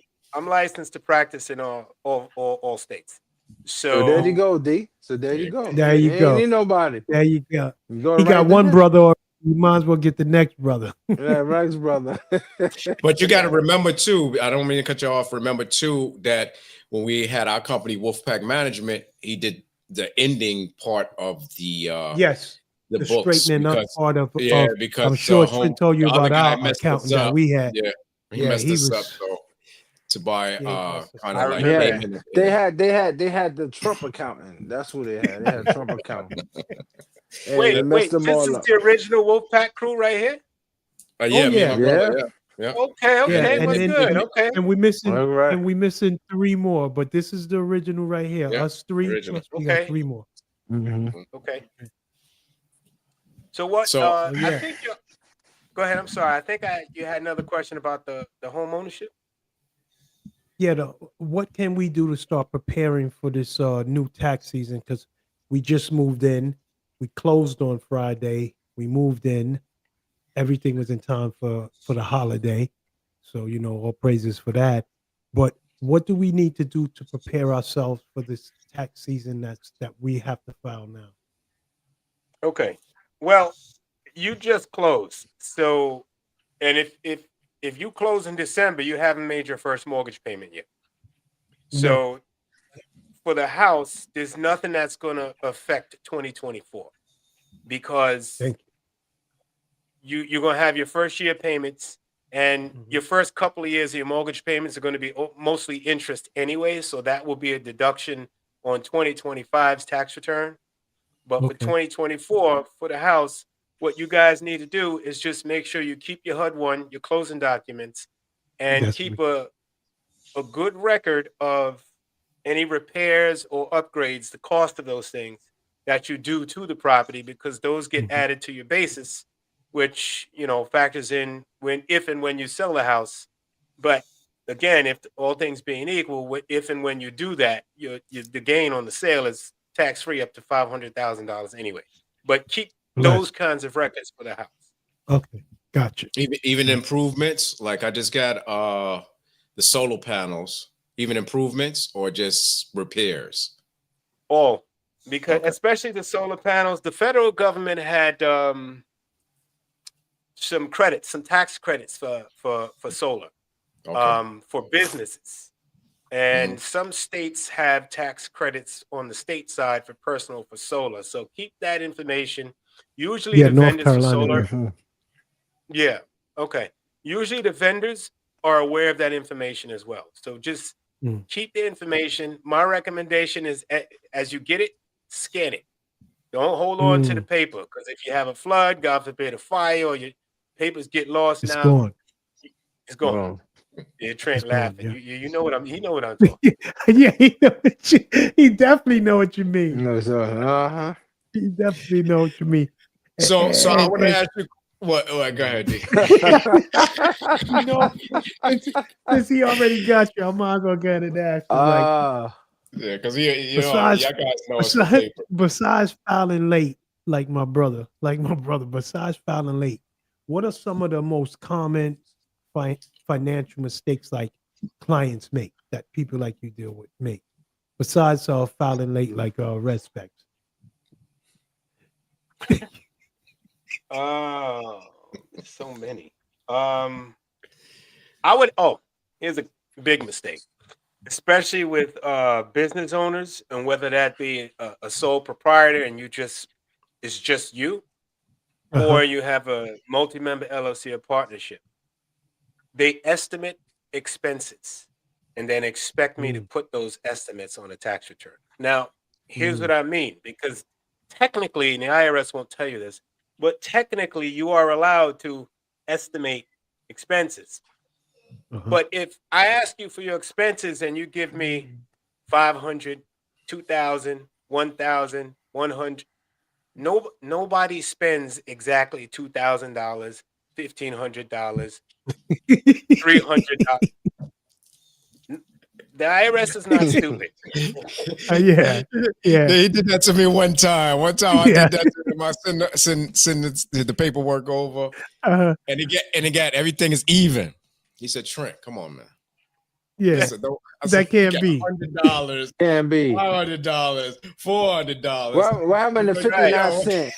licensed to practice in all states. So there you go, D. So there you go. There you go. Ain't need nobody. There you go. He got one brother, or you might as well get the next brother. Yeah, next brother. But you got to remember too, I don't mean to cut you off. Remember too, that when we had our company Wolfpack Management, he did the ending part of the yes, the books, straightening up part of because I'm sure Trent told you about our accountant that we had. He messed us up. to buy kind I of like remember payment. They had the Trump accountant. That's who they had. They had Trump accountant. And Wait, they wait. messed them This all is up. the original Wolfpack crew right here. Yeah, me and my Yeah. brother. Yeah. Okay, Yeah, okay, and well, then good. Okay. and we missing All right. and we missing 3 more, but this is the original right here. Yeah, Us 3 original. plus we got Okay. 3 more. Mhm. Okay. So what? So- I yeah. think. Go ahead. I'm sorry. I think you had another question about the home ownership. Yeah, what can we do to start preparing for this new tax season? Because we just moved in, we closed on Friday, we moved in, everything was in time for the holiday, so all praises for that. But what do we need to do to prepare ourselves for this tax season that we have to file now? Okay. Well, you just closed. So, and if you close in December, you haven't made your first mortgage payment yet. So, for the house, there's nothing that's going to affect 2024 because Thank you're going to have your first year payments, and your first couple of years of your mortgage payments are going to be mostly interest anyway. So that will be a deduction on 2025's tax return. But for Okay. 2024, for the house, what you guys need to do is just make sure you keep your HUD-1, your closing documents, and That's keep a good record of any repairs or upgrades, the cost of those things that you do to the property, because those get added to your basis, which factors in if and when you sell the house. But again, if all things being equal, if and when you do that, the gain on the sale is tax-free up to $500,000 anyway. But keep those kinds of records for the house. Okay, gotcha. Even improvements, like I just got the solar panels, even improvements or just repairs? Oh, because especially the solar panels, the federal government had some credits, some tax credits for solar for businesses. And some states have tax credits on the state side for personal for solar. So keep that information. Usually the North vendors for Carolina. solar. Yeah. Okay. Usually the vendors are aware of that information as well. So just keep the information. My recommendation is as you get it, scan it. Don't hold on to the paper, because if you have a flood, God forbid, a fire, or your papers get lost, It's now gone. it's gone. Well, Yeah, Trent It's gone, laughing. yeah. You know what he know what I'm talking. Yeah, he definitely know what you mean. no, so, He definitely know what you mean. So I want to And- ask you what? Go ahead, D. Since he already got you, I might as well get it asked. Yeah, because y'all guys know it's the paper. Besides filing late, like my brother, besides filing late, what are some of the most common financial mistakes like clients make that people like you deal with make? Besides filing late, like Respect. So many. Here's a big mistake, especially with business owners, and whether that be a sole proprietor and it's just you, or you have a multi-member LLC or partnership. They estimate expenses and then expect me to put those estimates on a tax return. Now, here's what I mean, because technically, and the IRS won't tell you this, but technically you are allowed to estimate expenses. But if I ask you for your expenses and you give me 500, 2,000, 1,000, 100, nobody spends exactly $2,000, $1,500, $300. The IRS is not stupid. Yeah. He did that to me one time. I did that to him. I send the paperwork over, and he got everything is even. He said, "Trent, come on, man." Yeah, that can't be. $100, can be. $500, $400. What happened to 59 cents?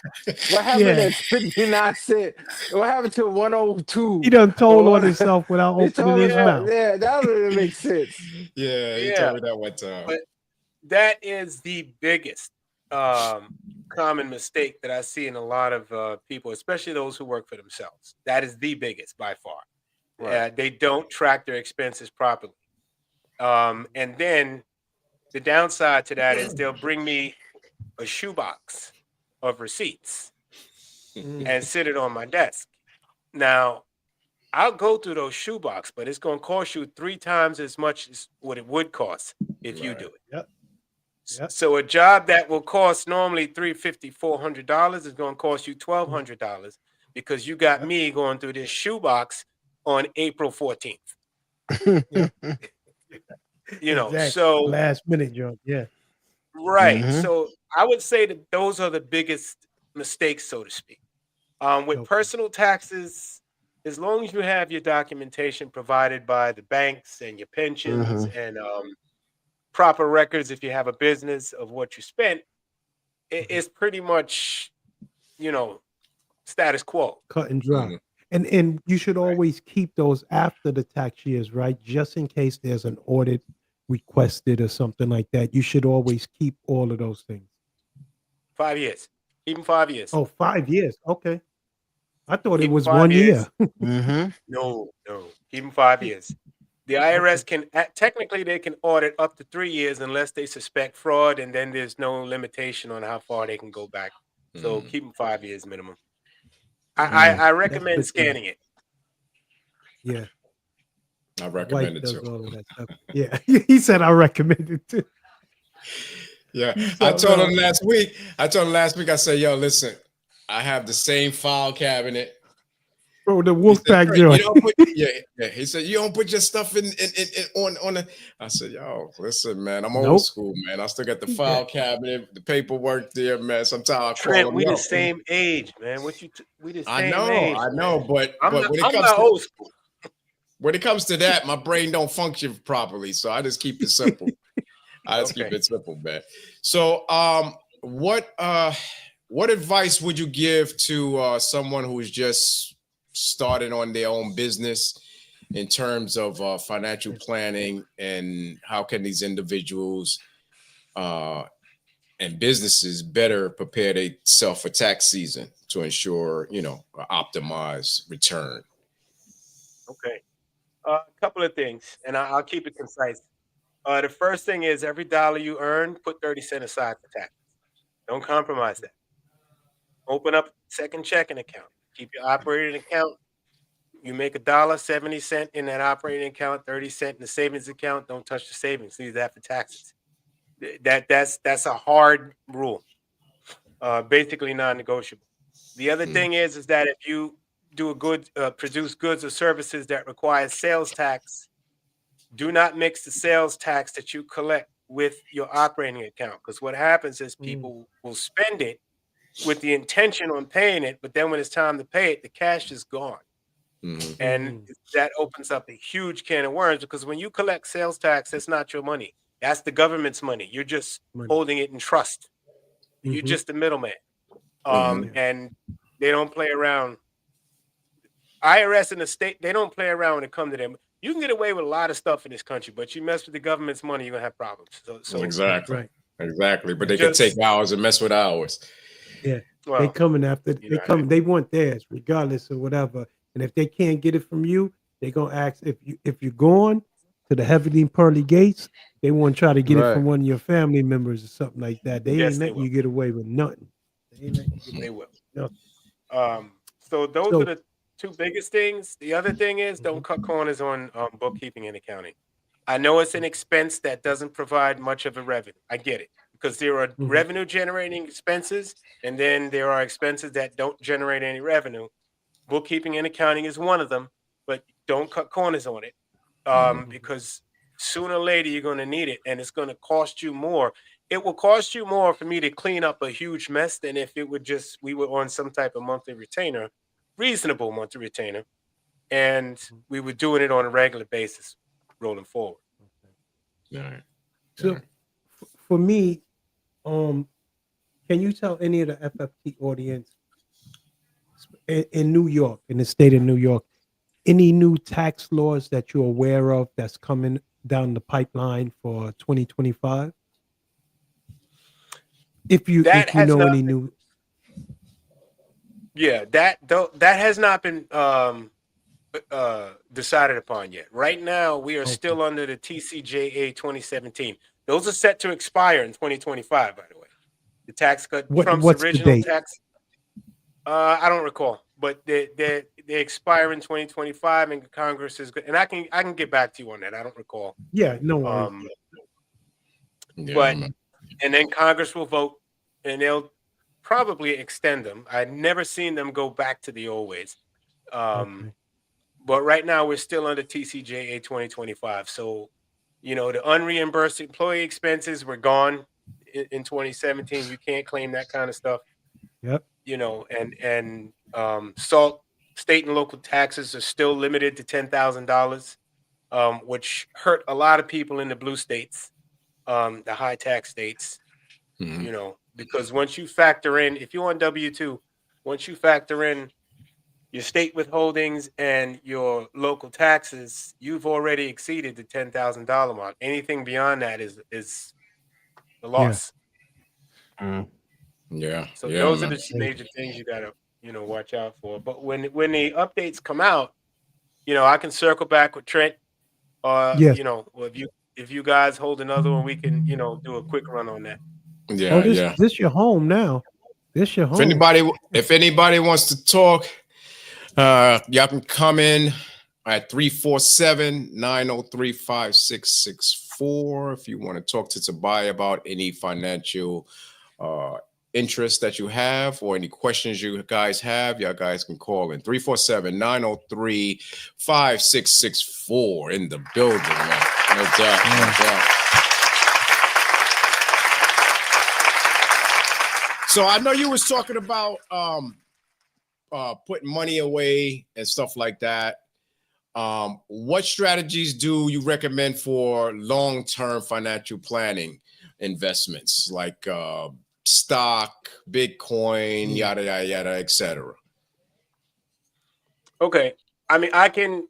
What happened to 59 cents? What happened to 102? He done told on himself without opening his mouth. Yeah, that doesn't make sense. Yeah, he told me that one time. But that is the biggest common mistake that I see in a lot of people, especially those who work for themselves. That is the biggest by far. Right. They don't track their expenses properly. And then the downside to that is they'll bring me a shoebox of receipts and sit it on my desk. Now, I'll go through those shoebox, but it's going to cost you 3 times as much as what it would cost if you do it. Yep. Yep. So a job that will cost normally $350, $400 is going to cost you $1,200 because you got me going through this shoebox on April 14th. You know, Exactly. so last minute jump. Yeah. right. So I would say that those are the biggest mistakes, so to speak. With Okay. personal taxes, as long as you have your documentation provided by the banks and your pensions and proper records, if you have a business of what you spent, it's pretty much, you know, status quo. Cut and dry. And you should always keep those after the tax years, right? Just in case there's an audit requested or something like that. You should always keep all of those things. 5 years, even 5 years. Oh, 5 years. Okay. I thought it Even was 5 1 years. year. No, even 5 years. The IRS can technically they can audit up to 3 years unless they suspect fraud, and then there's no limitation on how far they can go back. So keep them 5 years minimum. I recommend good to know. scanning it. Yeah. I recommend White it does too. all of that stuff. Yeah. He said I recommend it too. Yeah, So, I told him last week. I said, "Yo, listen, I have the same file cabinet." Bro, the He wolf said, pack "Trey, you joint. don't put, yeah." He said, "You don't put your stuff in on the." I said, "Yo, listen, man, I'm Nope. old school, man. I still got the file cabinet, the paperwork there, man. Sometimes I call Trent, them, we yo." the same age, man. We the I same age. know, man. but I'm when it not comes to old school. when it comes to that, my brain don't function properly, so I just keep it simple. I just keep Okay. it simple, man. So, what advice would you give to someone who's just started on their own business in terms of financial planning, and how can these individuals and businesses better prepare themselves for tax season to ensure, optimized return? Okay. A couple of things, and I'll keep it concise. The first thing is every dollar you earn, put 30 cents aside for taxes. Don't compromise that. Open up a second checking account. Keep your operating account. You make $1.70 in that operating account, 30 cents in the savings account. Don't touch the savings. Leave that for taxes. That's a hard rule. Basically non-negotiable. The other thing is that if you do produce goods or services that require sales tax, do not mix the sales tax that you collect with your operating account, because what happens is people will spend it with the intention on paying it, but then when it's time to pay it, the cash is gone. And that opens up a huge can of worms, because when you collect sales tax, that's not your money. That's the government's money. You're just holding it in trust. You're just the middleman. And they don't play around. IRS and the state, they don't play around when it comes to them. You can get away with a lot of stuff in this country, but you mess with the government's money, you're gonna have problems. So Exactly. Right. Exactly. But they can take ours and mess with ours. Yeah. Well, they coming after they want theirs regardless of whatever. And if they can't get it from you, they're gonna ask if you're going to the heavily pearly gates, they want to try to get it from one of your family members or something like that. They ain't letting you get away with nothing. They will. Nothing. So those are the two biggest things. The other thing is don't cut corners on bookkeeping and accounting. I know it's an expense that doesn't provide much of a revenue. I get it, because there are revenue generating expenses, and then there are expenses that don't generate any revenue. Bookkeeping and accounting is one of them, but don't cut corners on it, because sooner or later you're going to need it, and it's going to cost you more. It will cost you more for me to clean up a huge mess than if it would we were on some type of monthly retainer, reasonable monthly retainer, and we were doing it on a regular basis rolling forward. All right. So for me, can you tell any of the FFT audience in New York, in the state of New York, any new tax laws that you're aware of that's coming down the pipeline for 2025? If you know any new, that has not been decided upon yet. Right now, we are still under the TCJA 2017. Those are set to expire in 2025, by the way. The tax cut, Trump's what's the original date? tax. I don't recall, but they expire in 2025, and Congress is good. And I can get back to you on that. I don't recall. Yeah, no worries. But and then Congress will vote, and they'll probably extend them. I've never seen them go back to the old ways. But right now we're still under TCJA 2025. So, you know, the unreimbursed employee expenses were gone in 2017. You can't claim that kind of stuff. Yep. You know, and SALT, state and local taxes are still limited to $10,000, which hurt a lot of people in the blue states, the high tax states. You know, because once you factor in, if you're on W-2, once you factor in your state withholdings and your local taxes, you've already exceeded the $10,000 mark. Anything beyond that is the loss. Yeah. So those are the major things you gotta, you know, watch out for. But when the updates come out, you know, I can circle back with Trent. Yes. You know, if you guys hold another one, we can, you know, do a quick run on that. Yeah. This your home now. This your home. If anybody wants to talk, y'all can come in at 347-903-5664 if you want to talk to Tobiah about any financial interest that you have or any questions you guys have. Y'all guys can call in 347-903-5664 in the building, man. No doubt, no doubt. So I know you was talking about putting money away and stuff like that. What strategies do you recommend for long-term financial planning investments like stock, Bitcoin, yada, yada, yada, etc.? Okay. I mean, I can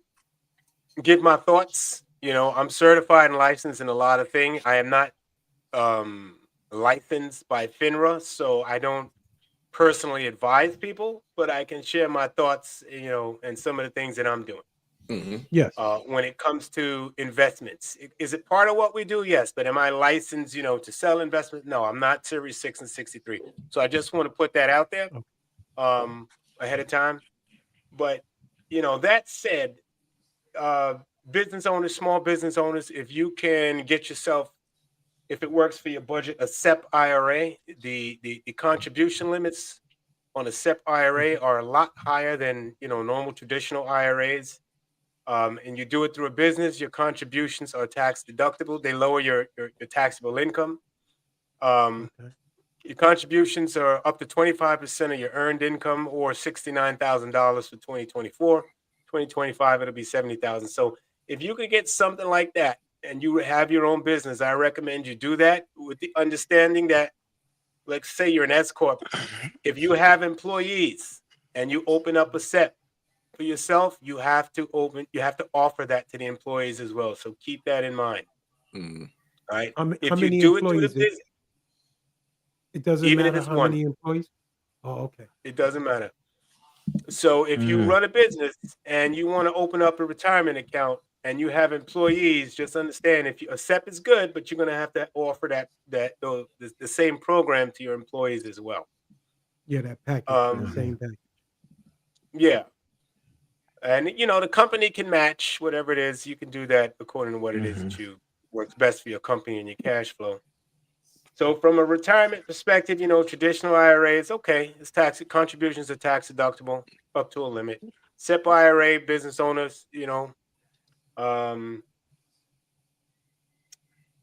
give my thoughts. You know, I'm certified and licensed in a lot of things. I am not licensed by FINRA, so I don't personally advise people, but I can share my thoughts, you know, and some of the things that I'm doing. Yes. When it comes to investments, is it part of what we do? Yes. But am I licensed, you know, to sell investments? No, I'm not Series 6 and 63. So I just want to put that out there ahead of time. But, you know, that said, business owners, small business owners, if you can get yourself, if it works for your budget, a SEP IRA, the contribution limits on a SEP IRA are a lot higher than, you know, normal traditional IRAs. And you do it through a business, your contributions are tax deductible. They lower your taxable income. Your contributions are up to 25% of your earned income, or $69,000 for 2024. 2025, it'll be $70,000. So if you could get something like that and you have your own business, I recommend you do that with the understanding that, let's say you're an S Corp. If you have employees and you open up a SEP for yourself, you have to offer that to the employees as well. So keep that in mind. All right. If you do it through the business, it doesn't even matter if it's how one. many employees. Oh, okay. It doesn't matter. So if you run a business and you want to open up a retirement account and you have employees, just understand a SEP is good, but you're going to have to offer the same program to your employees as well. Yeah, that package, the same package. Yeah. And, you know, the company can match whatever it is. You can do that according to what it is that you works best for your company and your cash flow. So from a retirement perspective, you know, traditional IRAs, okay, it's contributions are tax deductible up to a limit. SEP IRA, business owners, you know,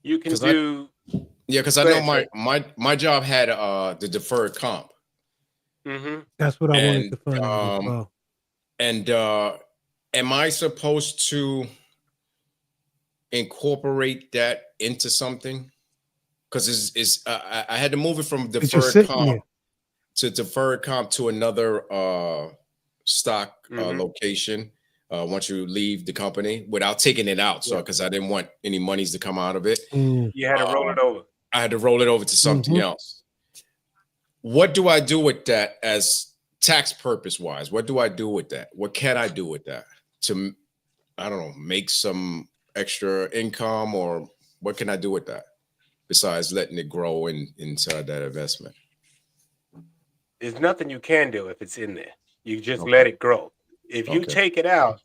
you can do. Because I know my job had the deferred comp. That's what I wanted to find out as well. And am I supposed to incorporate that into something? Because I had to move it from deferred comp to another stock location once you leave the company without taking it out. So because I didn't want any monies to come out of it. You had to roll it over. I had to roll it over to something else. What do I do with that as tax purpose wise? What do I do with that? What can I do with that? to, I don't know, make some extra income, or what can I do with that besides letting it grow inside that investment? There's nothing you can do if it's in there. You just Okay. let it grow. If you Okay. take it out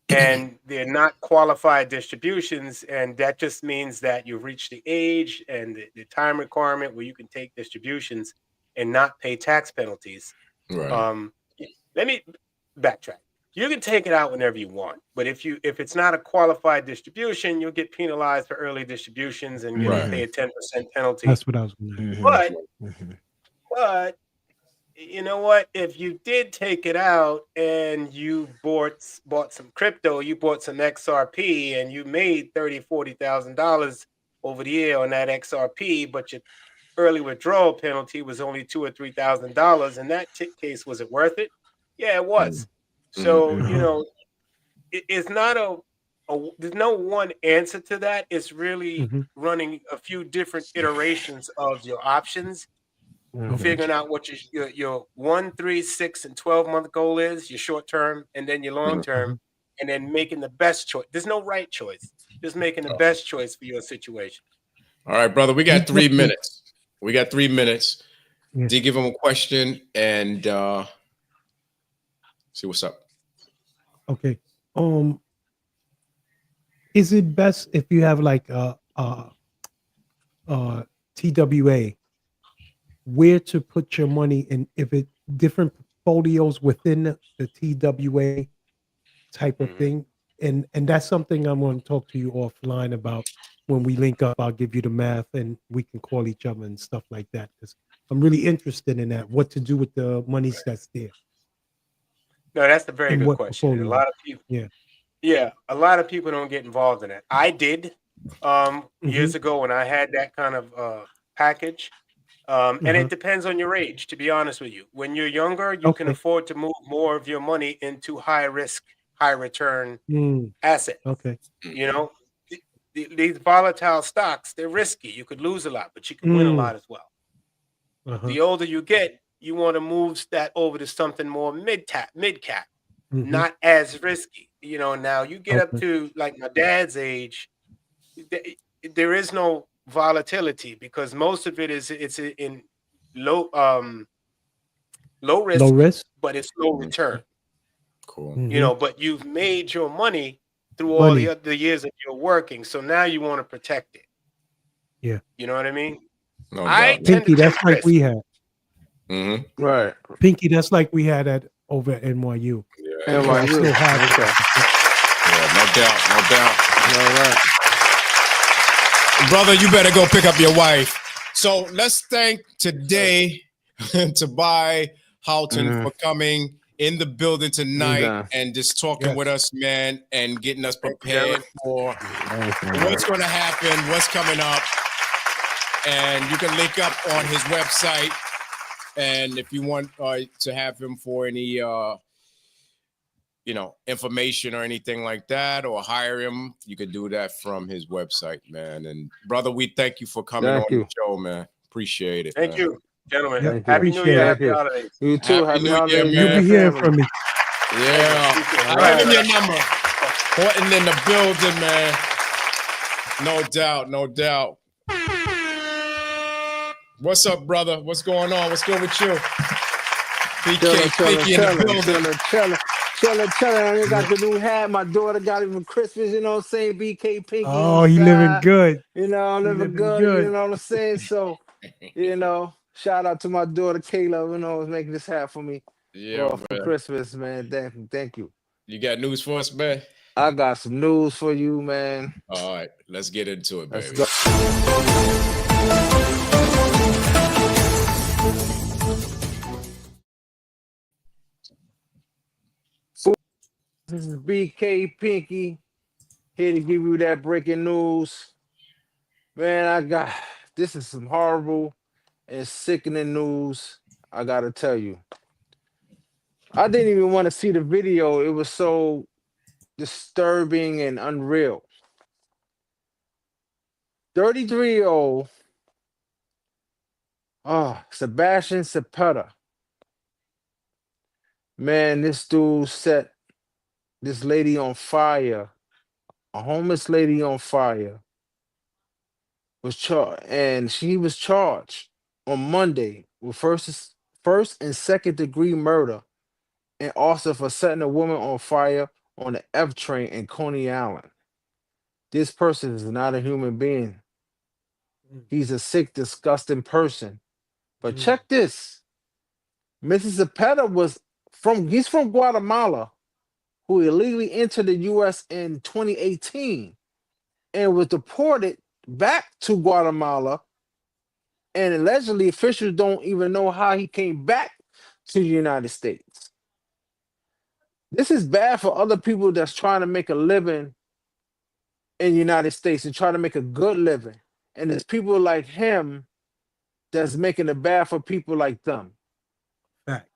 and they're not qualified distributions, and that just means that you've reached the age and the time requirement where you can take distributions and not pay tax penalties. Right. Let me backtrack. You can take it out whenever you want, but if it's not a qualified distribution, you'll get penalized for early distributions and you'll Right. pay a 10% penalty. That's what I was going to But you know what? If you did take it out and you bought some crypto, you bought some XRP, and you made $30,000-$40,000 over the year on that XRP, but your early withdrawal penalty was only $2,000 or $3,000. In that case, was it worth it? Yeah, it was. So it's not there's no one answer to that. It's really running a few different iterations of your options. Figuring out what your 1, 3, 6, and 12-month goal is, your short term, and then your long term, and then making the best choice. There's no right choice. Just making the best choice for your situation. All right, brother. We got 3 minutes. We got 3 minutes. Yeah. Do you give him a question and see what's up? Okay. Is it best if you have like TWA, where to put your money in, if it different portfolios within the TWA type of thing? And that's something I'm going to talk to you offline about when we link up. I'll give you the math and we can call each other and stuff like that, because I'm really interested in that, what to do with the monies that's there. No, that's a very And good what question. And a portfolio. lot of people, a lot of people don't get involved in it. I did years ago when I had that kind of package. And it depends on your age, to be honest with you. When you're younger, you can afford to move more of your money into high risk, high return assets. You know, these volatile stocks, they're risky. You could lose a lot, but you can win a lot as well. The older you get, you want to move that over to something more mid cap, not as risky. You know, now you get up to like my dad's age, there is no volatility because most of it is in low risk, but it's low return. Cool. You know, but you've made your money through all the other years that you're working, so now you want to protect it. Yeah, you know what I mean. No I doubt. tend Pinky, to that's take like risk. we had. Right. Pinky, that's like we had at over at NYU. Yeah, So I still have it. no doubt, no doubt. All right. Brother, you better go pick up your wife. So let's thank today Tobias Houghton for coming in the building tonight and just talking with us, man, and getting us prepared for what's going to happen, what's coming up. And you can link up on his website. And if you want to have him for any information or anything like that, or hire him, you could do that from his website, man. And brother, we thank you for coming on the show, man. Appreciate it. Thank you, gentlemen. Yeah, Happy New Year. Thank Happy you. holidays. You too. Happy New Year, holidays. man. You'll be hearing from me. Yeah. Give him your number. Horton in the building, man. No doubt, no doubt. What's up, brother? What's going on? What's good with you? BK Pinky in the building. Chilling. I got the new hat. My daughter got it for Christmas. You know what I'm saying? BK Pinky. Oh, he living good. You know, I'm living good. You know what I'm saying? So, shout out to my daughter Kayla. Was making this hat for me. For Christmas, man. Thank you. You got news for us, man? I got some news for you, man. All right, let's get into it, baby. Let's go. This is BK Pinky here to give you that breaking news. Man, this is some horrible and sickening news. I gotta tell you. I didn't even want to see the video. It was so disturbing and unreal. 33-year-old Sebastian Cepeda. Man, this dude set this lady on fire, a homeless lady on fire, was charged, and she was charged on Monday with first and second degree murder, and also for setting a woman on fire on the F train in Coney Island. This person is not a human being. He's a sick, disgusting person. But check this. Mrs. Zepeda he's from Guatemala, who illegally entered the U.S. in 2018 and was deported back to Guatemala. And allegedly, officials don't even know how he came back to the United States. This is bad for other people that's trying to make a living in the United States and try to make a good living. And there's people like him that's making it bad for people like them. Facts.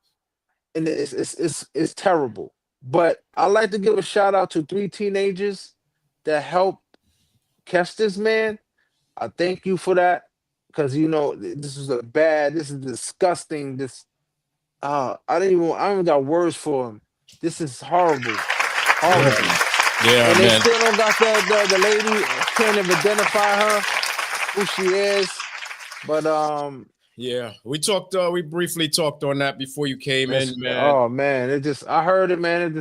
And it's terrible. But I'd like to give a shout out to 3 teenagers that helped catch this man. I thank you for that, because this is disgusting. I don't even got words for him. This is horrible. Yeah, and they man. still don't got the lady, can't even identify her, who she is. But yeah, we briefly talked on that before you came in, man. Oh man, I heard it, man.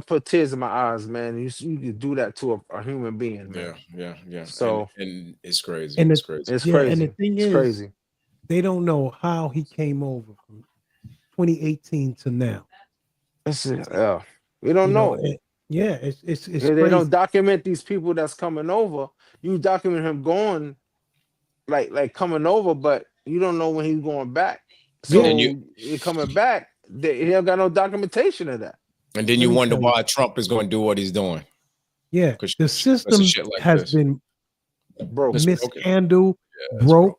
Put tears in my eyes, man. You can do that to a human being, man. Yeah. So and it's crazy. It's crazy. And the thing is, crazy. They don't know how he came over from 2018 to now. We don't know. It's they crazy. don't document these people that's coming over. You document him going, like coming over, but you don't know when he's going back. So you're coming back. He don't got no documentation of that. And then you wonder why Trump is going to do what he's doing. Yeah, the system has been mishandled, broke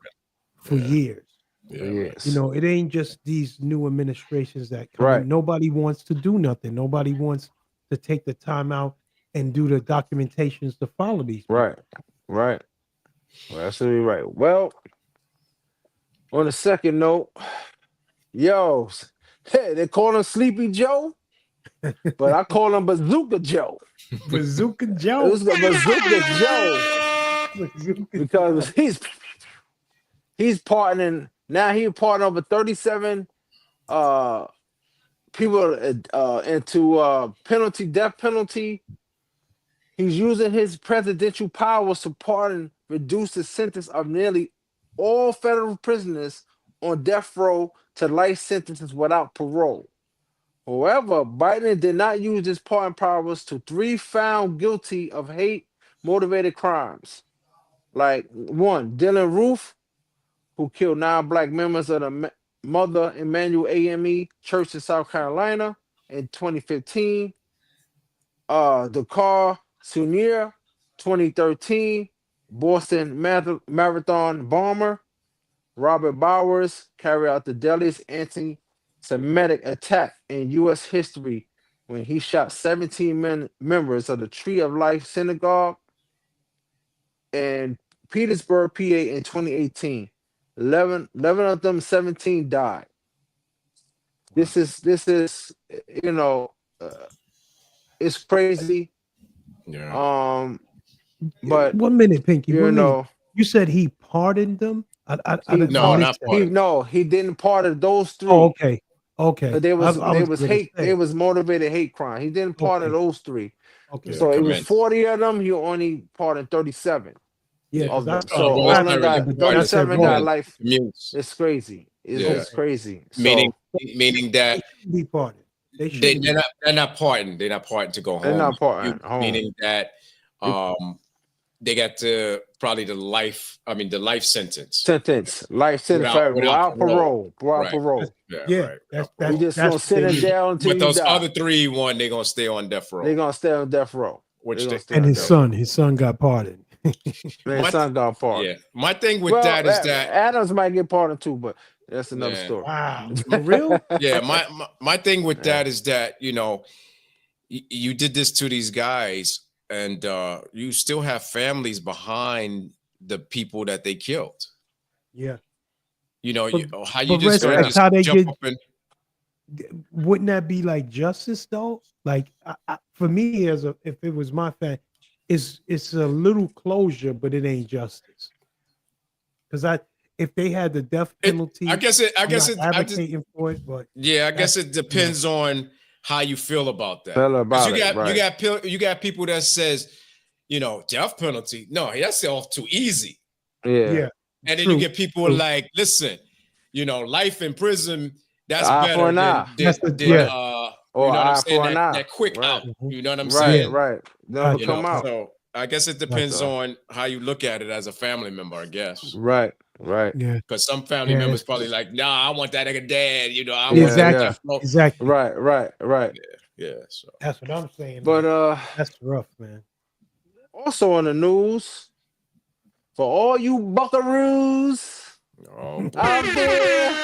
for years. Yes. It ain't just these new administrations that come. Right. Nobody wants to do nothing. Nobody wants to take the time out and do the documentations to follow these people. Right. Well, absolutely right. Well, on a second note, they call him Sleepy Joe, but I call him Bazooka Joe. Bazooka Joe. It was Bazooka Joe because he's pardoning. Now he pardoned over 37 people into death penalty. He's using his presidential powers to reduce the sentence of nearly all federal prisoners on death row to life sentences without parole. However, Biden did not use his pardon powers to 3 found guilty of hate-motivated crimes. Like 1, Dylan Roof, who killed 9 black members of the Mother Emanuel AME Church in South Carolina in 2015. Dakar Sunir, 2013, Boston Marathon bomber. Robert Bowers carried out the deadliest anti-Semitic attack in U.S. history when he shot 17 members of the Tree of Life Synagogue in Petersburg, PA in 2018. 11 of them, 17 died. This is it's crazy. Yeah. But 1 minute, Pinky. You said he pardoned them. He didn't pardon those 3. Oh, okay. They was motivated hate crime. He didn't pardon those 3. Okay. So it was 40 of them. He only pardoned 37. Yeah. So all of them got 37 got life. It's crazy. It's crazy. Meaning that be pardoned. They're not pardoned. They're not pardoned to go home. They're not pardoned. Meaning that they got the life sentence. Life sentence without parole. Yeah. You just gonna sit in jail until but those you die. other 3, they're gonna stay on death row. They're gonna stay on death row. And his son got pardoned. His son got pardoned. Yeah. My thing with that is that Adams might get pardoned too, but that's another story. Wow. For real? Yeah. My thing with that is that you did this to these guys, and you still have families behind the people that they killed. Yeah. How you just jump up and wouldn't that be like justice though? Like for me, if it was my fan, it's a little closure, but it ain't justice. Because if they had the death penalty, I guess it. advocating for it, but yeah, I guess it depends on how you feel about that. You got people that says, death penalty. No, that's all too easy. Yeah. And then you get people like, listen, life in prison. That's better than that quick out. You know what I'm saying? Right. Never come out. So I guess it depends on how you look at it as a family member, I guess. Right. Yeah. Because some family members probably like, nah, I want that nigga dad. I want exactly. Right. Yeah. So that's what I'm saying. But that's rough, man. Also on the news, for all you buckaroos out there.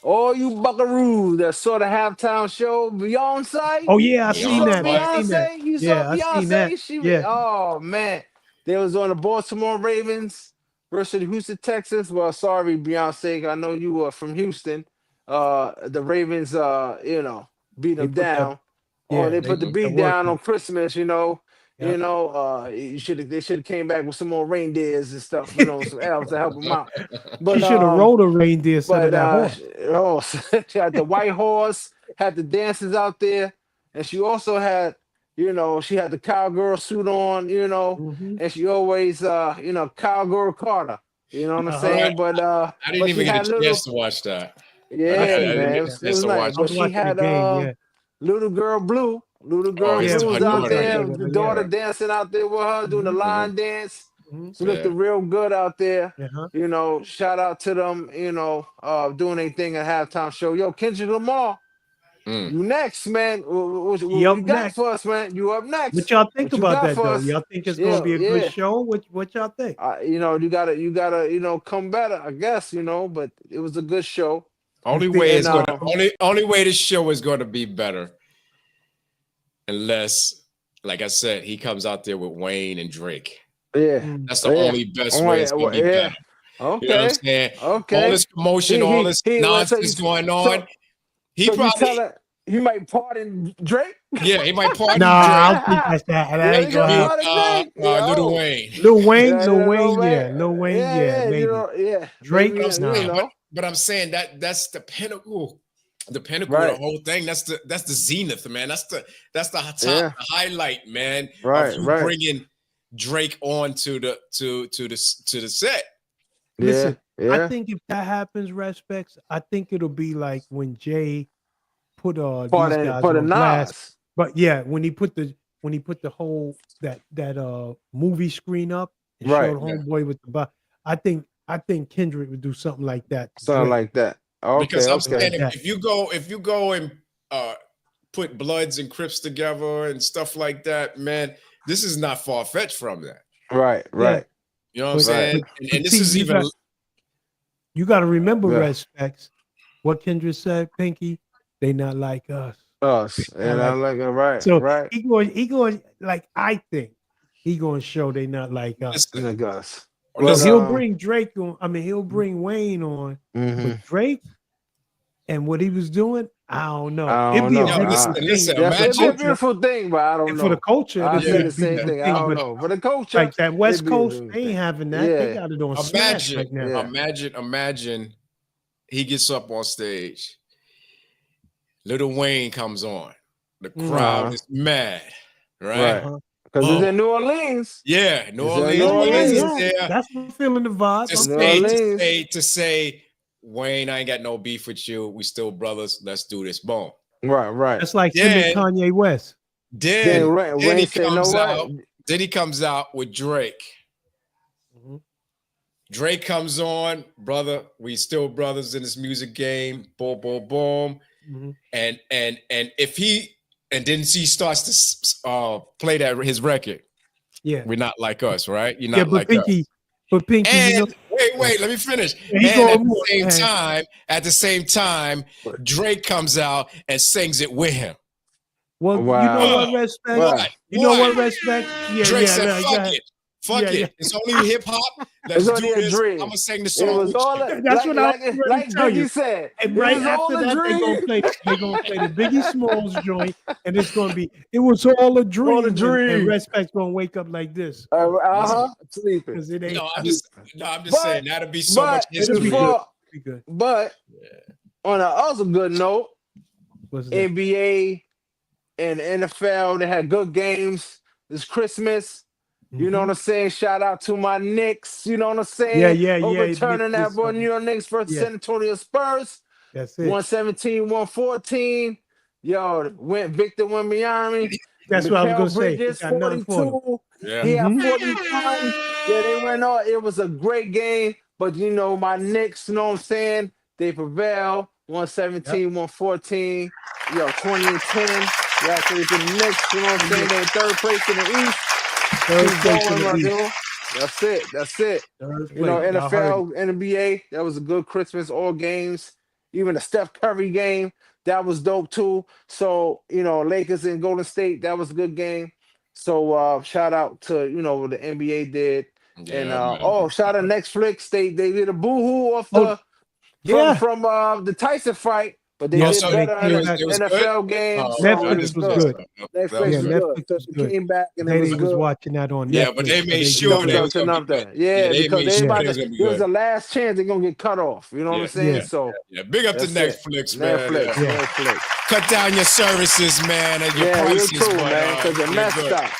All you buckaroos that saw the halftime show, Beyonce. Oh yeah, I seen that. Beyonce, you saw Beyonce. Seen that. Oh man, they was on the Baltimore Ravens versus Houston, Texas. Well, sorry, Beyonce, I know you were from Houston. The Ravens, beat them down. They put the beat down on Christmas. Yep. They should have came back with some more reindeers and stuff, some elves to help them out. But she should have rode a reindeer instead of that horse. She had the white horse, had the dancers out there, and she also had, she had the cowgirl suit on, and she always, cowgirl Carter. You know what I'm saying? But I didn't even get a chance to watch that. Yeah, man, it was nice. But she had little girl Blue. Little girl was out there, the daughter dancing out there with her, doing the line dance. She looked real good out there. Shout out to them, doing their thing at halftime show. Yo, Kendrick Lamar, you next, man. What you got for us, man? You up next. What y'all think about that, though? Y'all think it's going to be a good show? What y'all think? You gotta, come better, I guess, but it was a good show. Only way this show is going to be better. Unless, like I said, he comes out there with Wayne and Drake. Yeah. That's the only best way it's going to be better. Okay. You know what I'm saying? Okay. All this commotion, all this nonsense going on. He might pardon Drake? Yeah, he might pardon Drake. I don't think that's that. That ain't going to happen. Lil Wayne. Lil Wayne, maybe. Drake, but I'm saying that's the pinnacle. The pinnacle of the whole thing. That's the zenith, man. That's the top, the highlight, man. Of you bringing Drake on to the set. Listen, I think if that happens, Respects, I think it'll be like when Jay put these guys on blast. But yeah, when he put the whole that movie screen up and showed Homeboy with the I think Kendrick would do something like that. Something like that. Okay, because I'm saying if you go and put Bloods and Crips together and stuff like that, man, this is not far fetched from that. Right. You know what I'm saying? And this is even. You got to remember, Respects, what Kendrick said, Pinky. They not like us. And I like it. Right. So he going like I think he going to show they not like us. Like us. Well, he'll bring Drake on. I mean, he'll bring Wayne on. But Drake and what he was doing, I don't know. It'd be a beautiful thing, but I don't know. For the culture, I say the same thing. I don't know. For the culture, like that West Coast, they ain't having that. They got it on Smash right now. Imagine he gets up on stage. Lil Wayne comes on. The crowd is mad, right? Because it's in New Orleans. Yeah, New Orleans is there. That's what I'm feeling the vibe. To say, Wayne, I ain't got no beef with you. We still brothers. Let's do this. Boom. Right. That's like him and Kanye West. Then he comes out with Drake. Drake comes on, brother. We still brothers in this music game. Boom, boom, boom. And if he and then he starts to play his record. Yeah, we're not like us, right? You're not like Pinky, us. But Pinky, and wait, let me finish. And at the same time, Drake comes out and sings it with him. Well, you know what, Respect? You know what, Respect? Yeah, Drake said, Fuck Yeah, it. yeah. It's only hip hop. Let's It's only do a this. dream. I'm gonna sing the It song. was with all you. That's what I was ready like to tell you. Biggie said. And It right was all after a that, they're dream. gonna play the Biggie Smalls joint, and it's gonna be "It Was All a Dream." All a dream. And Respect's gonna wake up like this Sleeping. because it ain't. No, I'm just But- saying that'll be so much But It'll be history. good. before, Be good. but on a also good note, What's that? NBA and NFL, they had good games this Christmas. You know what I'm saying? Shout out to my Knicks. You know what I'm saying? Yeah. Overturning that Knicks, one. New York Knicks versus yeah. San Antonio Spurs. That's it. 117, 114. Yo, Victor went Miami. That's what I was Mikal gonna say. Bridges, He got nothing for him. 42. Yeah. He had Mhm. 41. Yeah, they went on. It was a great game. But you know, my Knicks, you know what I'm saying? They prevailed. 117, 114. Yo, 20 and 10. Yeah, so it's the Knicks, you know what I'm saying? They're in third place in the East. Third Keep place in going, the my East. dude. That's it. That's it. Third You know, place. Y'all heard NFL, NBA, that was a good Christmas, all games. Even the Steph Curry game, that was dope too. So, you know, Lakers and Golden State, that was a good game. So shout out to, you know, what the NBA did. Yeah, And man. shout out Netflix. They did a boo-hoo off the yeah. from the Tyson fight, but they Oh, did so better in it the was NFL game. Oh, So Netflix it was was good. good. Netflix That was was Yeah, good. Netflix So was it good. came back and it Lady was was good. watching that on Netflix. Yeah, but they made sure Jumped they up was to gonna be nothing. good. Yeah, they because made they sure about they was to, gonna be it was good. the last chance they're gonna get cut off. You know what I'm saying? Yeah. So Yeah, big up to that's it. Netflix, man. Netflix, Yeah. Netflix. Cut down your services, man, and your Yeah, you prices, too, but, man, because you're you messed good. up.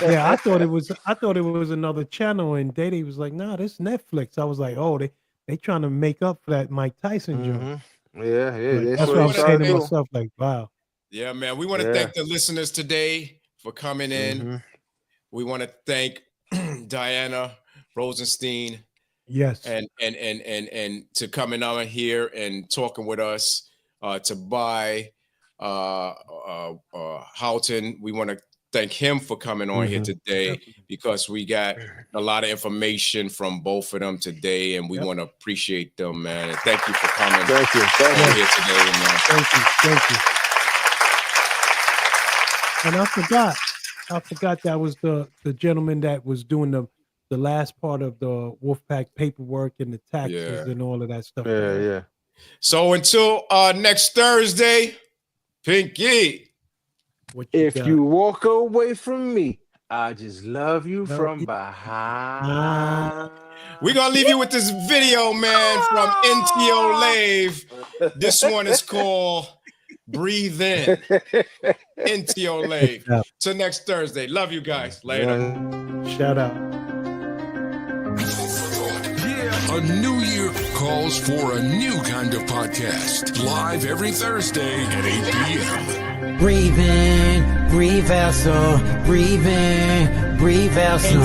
Yeah, I thought it was another channel, and Dede was like, "Nah, this Netflix." I was like, "Oh, they trying to make up for that Mike Tyson joint." Mhm. Yeah, But that's that's what what I they was saying trying to to do. myself, like, "Wow." Yeah, man. We want to Yeah. thank the listeners today for coming in. Mhm. We want to thank Diana Rosenstein Yes. and to coming on here and talking with us. To buy Houghton, we want to thank him for coming on here today because we got a lot of information from both of them today, and we want to appreciate them, man. And thank you for coming Thank you. on here today, man. Thank you. And I forgot that was the gentleman that was doing the last part of the Wolfpack paperwork and the taxes and all of that stuff. Yeah. So until next Thursday, Pinky. What If got? you walk away from me, I just love you from behind. We're going to leave you with this video, man, from NTO Lave. This one is called Breathe In. NTO Lave. Till next Thursday. Love you guys. Later. Shout out. A new year calls for a new kind of podcast. Live every Thursday at 8 p.m. Breathe in, breathe out, so breathe in, breathe out, so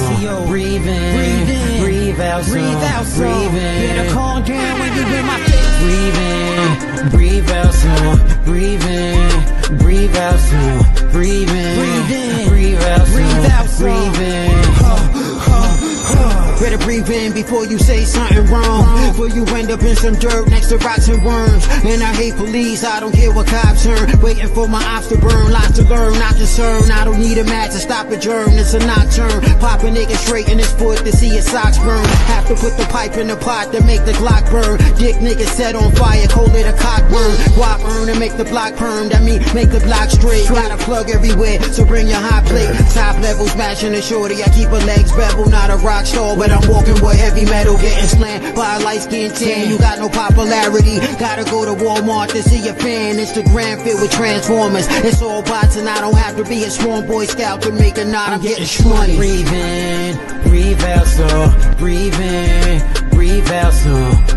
breathe in, breathe out, so breathe in. Better calm down when you in my face. Breathe in, breathe out, so breathe in, breathe out, so breathe in, breathe out, so breathe in. Better breathe in before you say something wrong. Before you end up in some dirt next to rocks and worms. And I hate police, I don't care what cops turn. Waiting for my ops to burn, lots to learn, not concerned. I don't need a match to stop a germ, it's a nocturne. Pop a nigga straight in his foot to see his socks burn. Have to put the pipe in the pot to make the Glock burn. Dick niggas set on fire, cold it a cock burn. Guap burn and make the block perm, that mean make the block straight. Got a plug everywhere, so bring your hot plate. Top level smashing the shorty, I keep her legs bevel, not a rock star, but I'm walking with heavy metal, getting slammed by a light-skinned tan. You got no popularity, gotta go to Walmart to see a fan. Instagram filled with transformers, it's all bots and I don't have to be a sworn Boy Scout to make a knot, I'm getting shmoney. Breathe in, breathe out, so breathe in, breathe out, so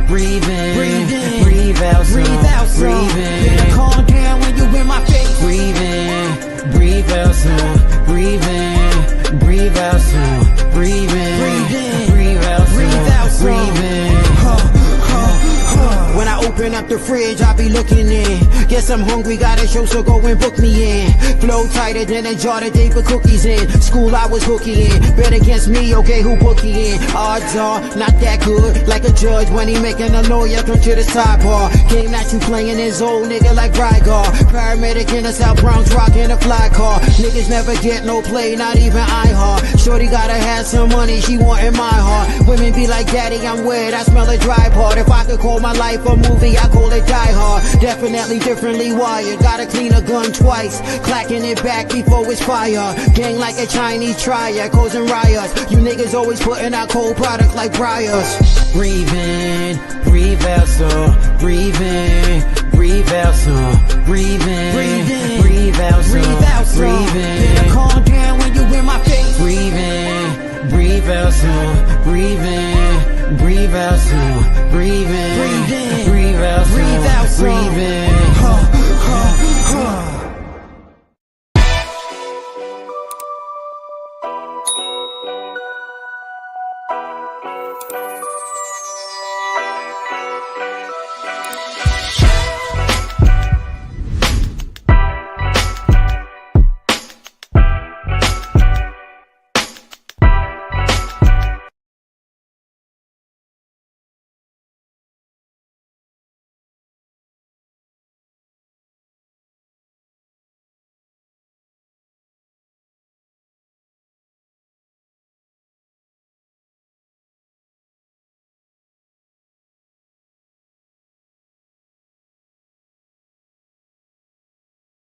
breathe in, breathe out, so breathe in. Better calm down when you in my face. Breathe in, breathe out, so breathe in, breathe out, so breathe in, breathe out, so breathe in. When I open up the fridge, I be looking in. Guess I'm hungry, got a show, so go and book me in. Flow tighter than a jar that they put cookies in. School I was hooky in. Bet against me, okay, who bookie in? Odds are not that good. Like a judge when he making a lawyer come to the sidebar. Came at you playing his old nigga like Rygar. Paramedic in the South Bronx rocking a fly car. Niggas never get no play, not even iHeart. shorty gotta have some money, she wantin' my heart. Women be like, daddy, I'm weird, I smell a dry part. If I could call my life a movie, I call it Die Hard. Definitely differently wired, gotta clean a gun twice, clacking it back before it's fire. Gang like a Chinese triad, causing riots. You niggas always putting out cold product like Briars. Breathe in, breathe out, so breathe in, breathe out, so breathe in, breathe out, so breathe in. Better calm down when you in my face. Breathe in, breathe out, so breathe in, breathe out, so breathe in, breathe out, so breathe in.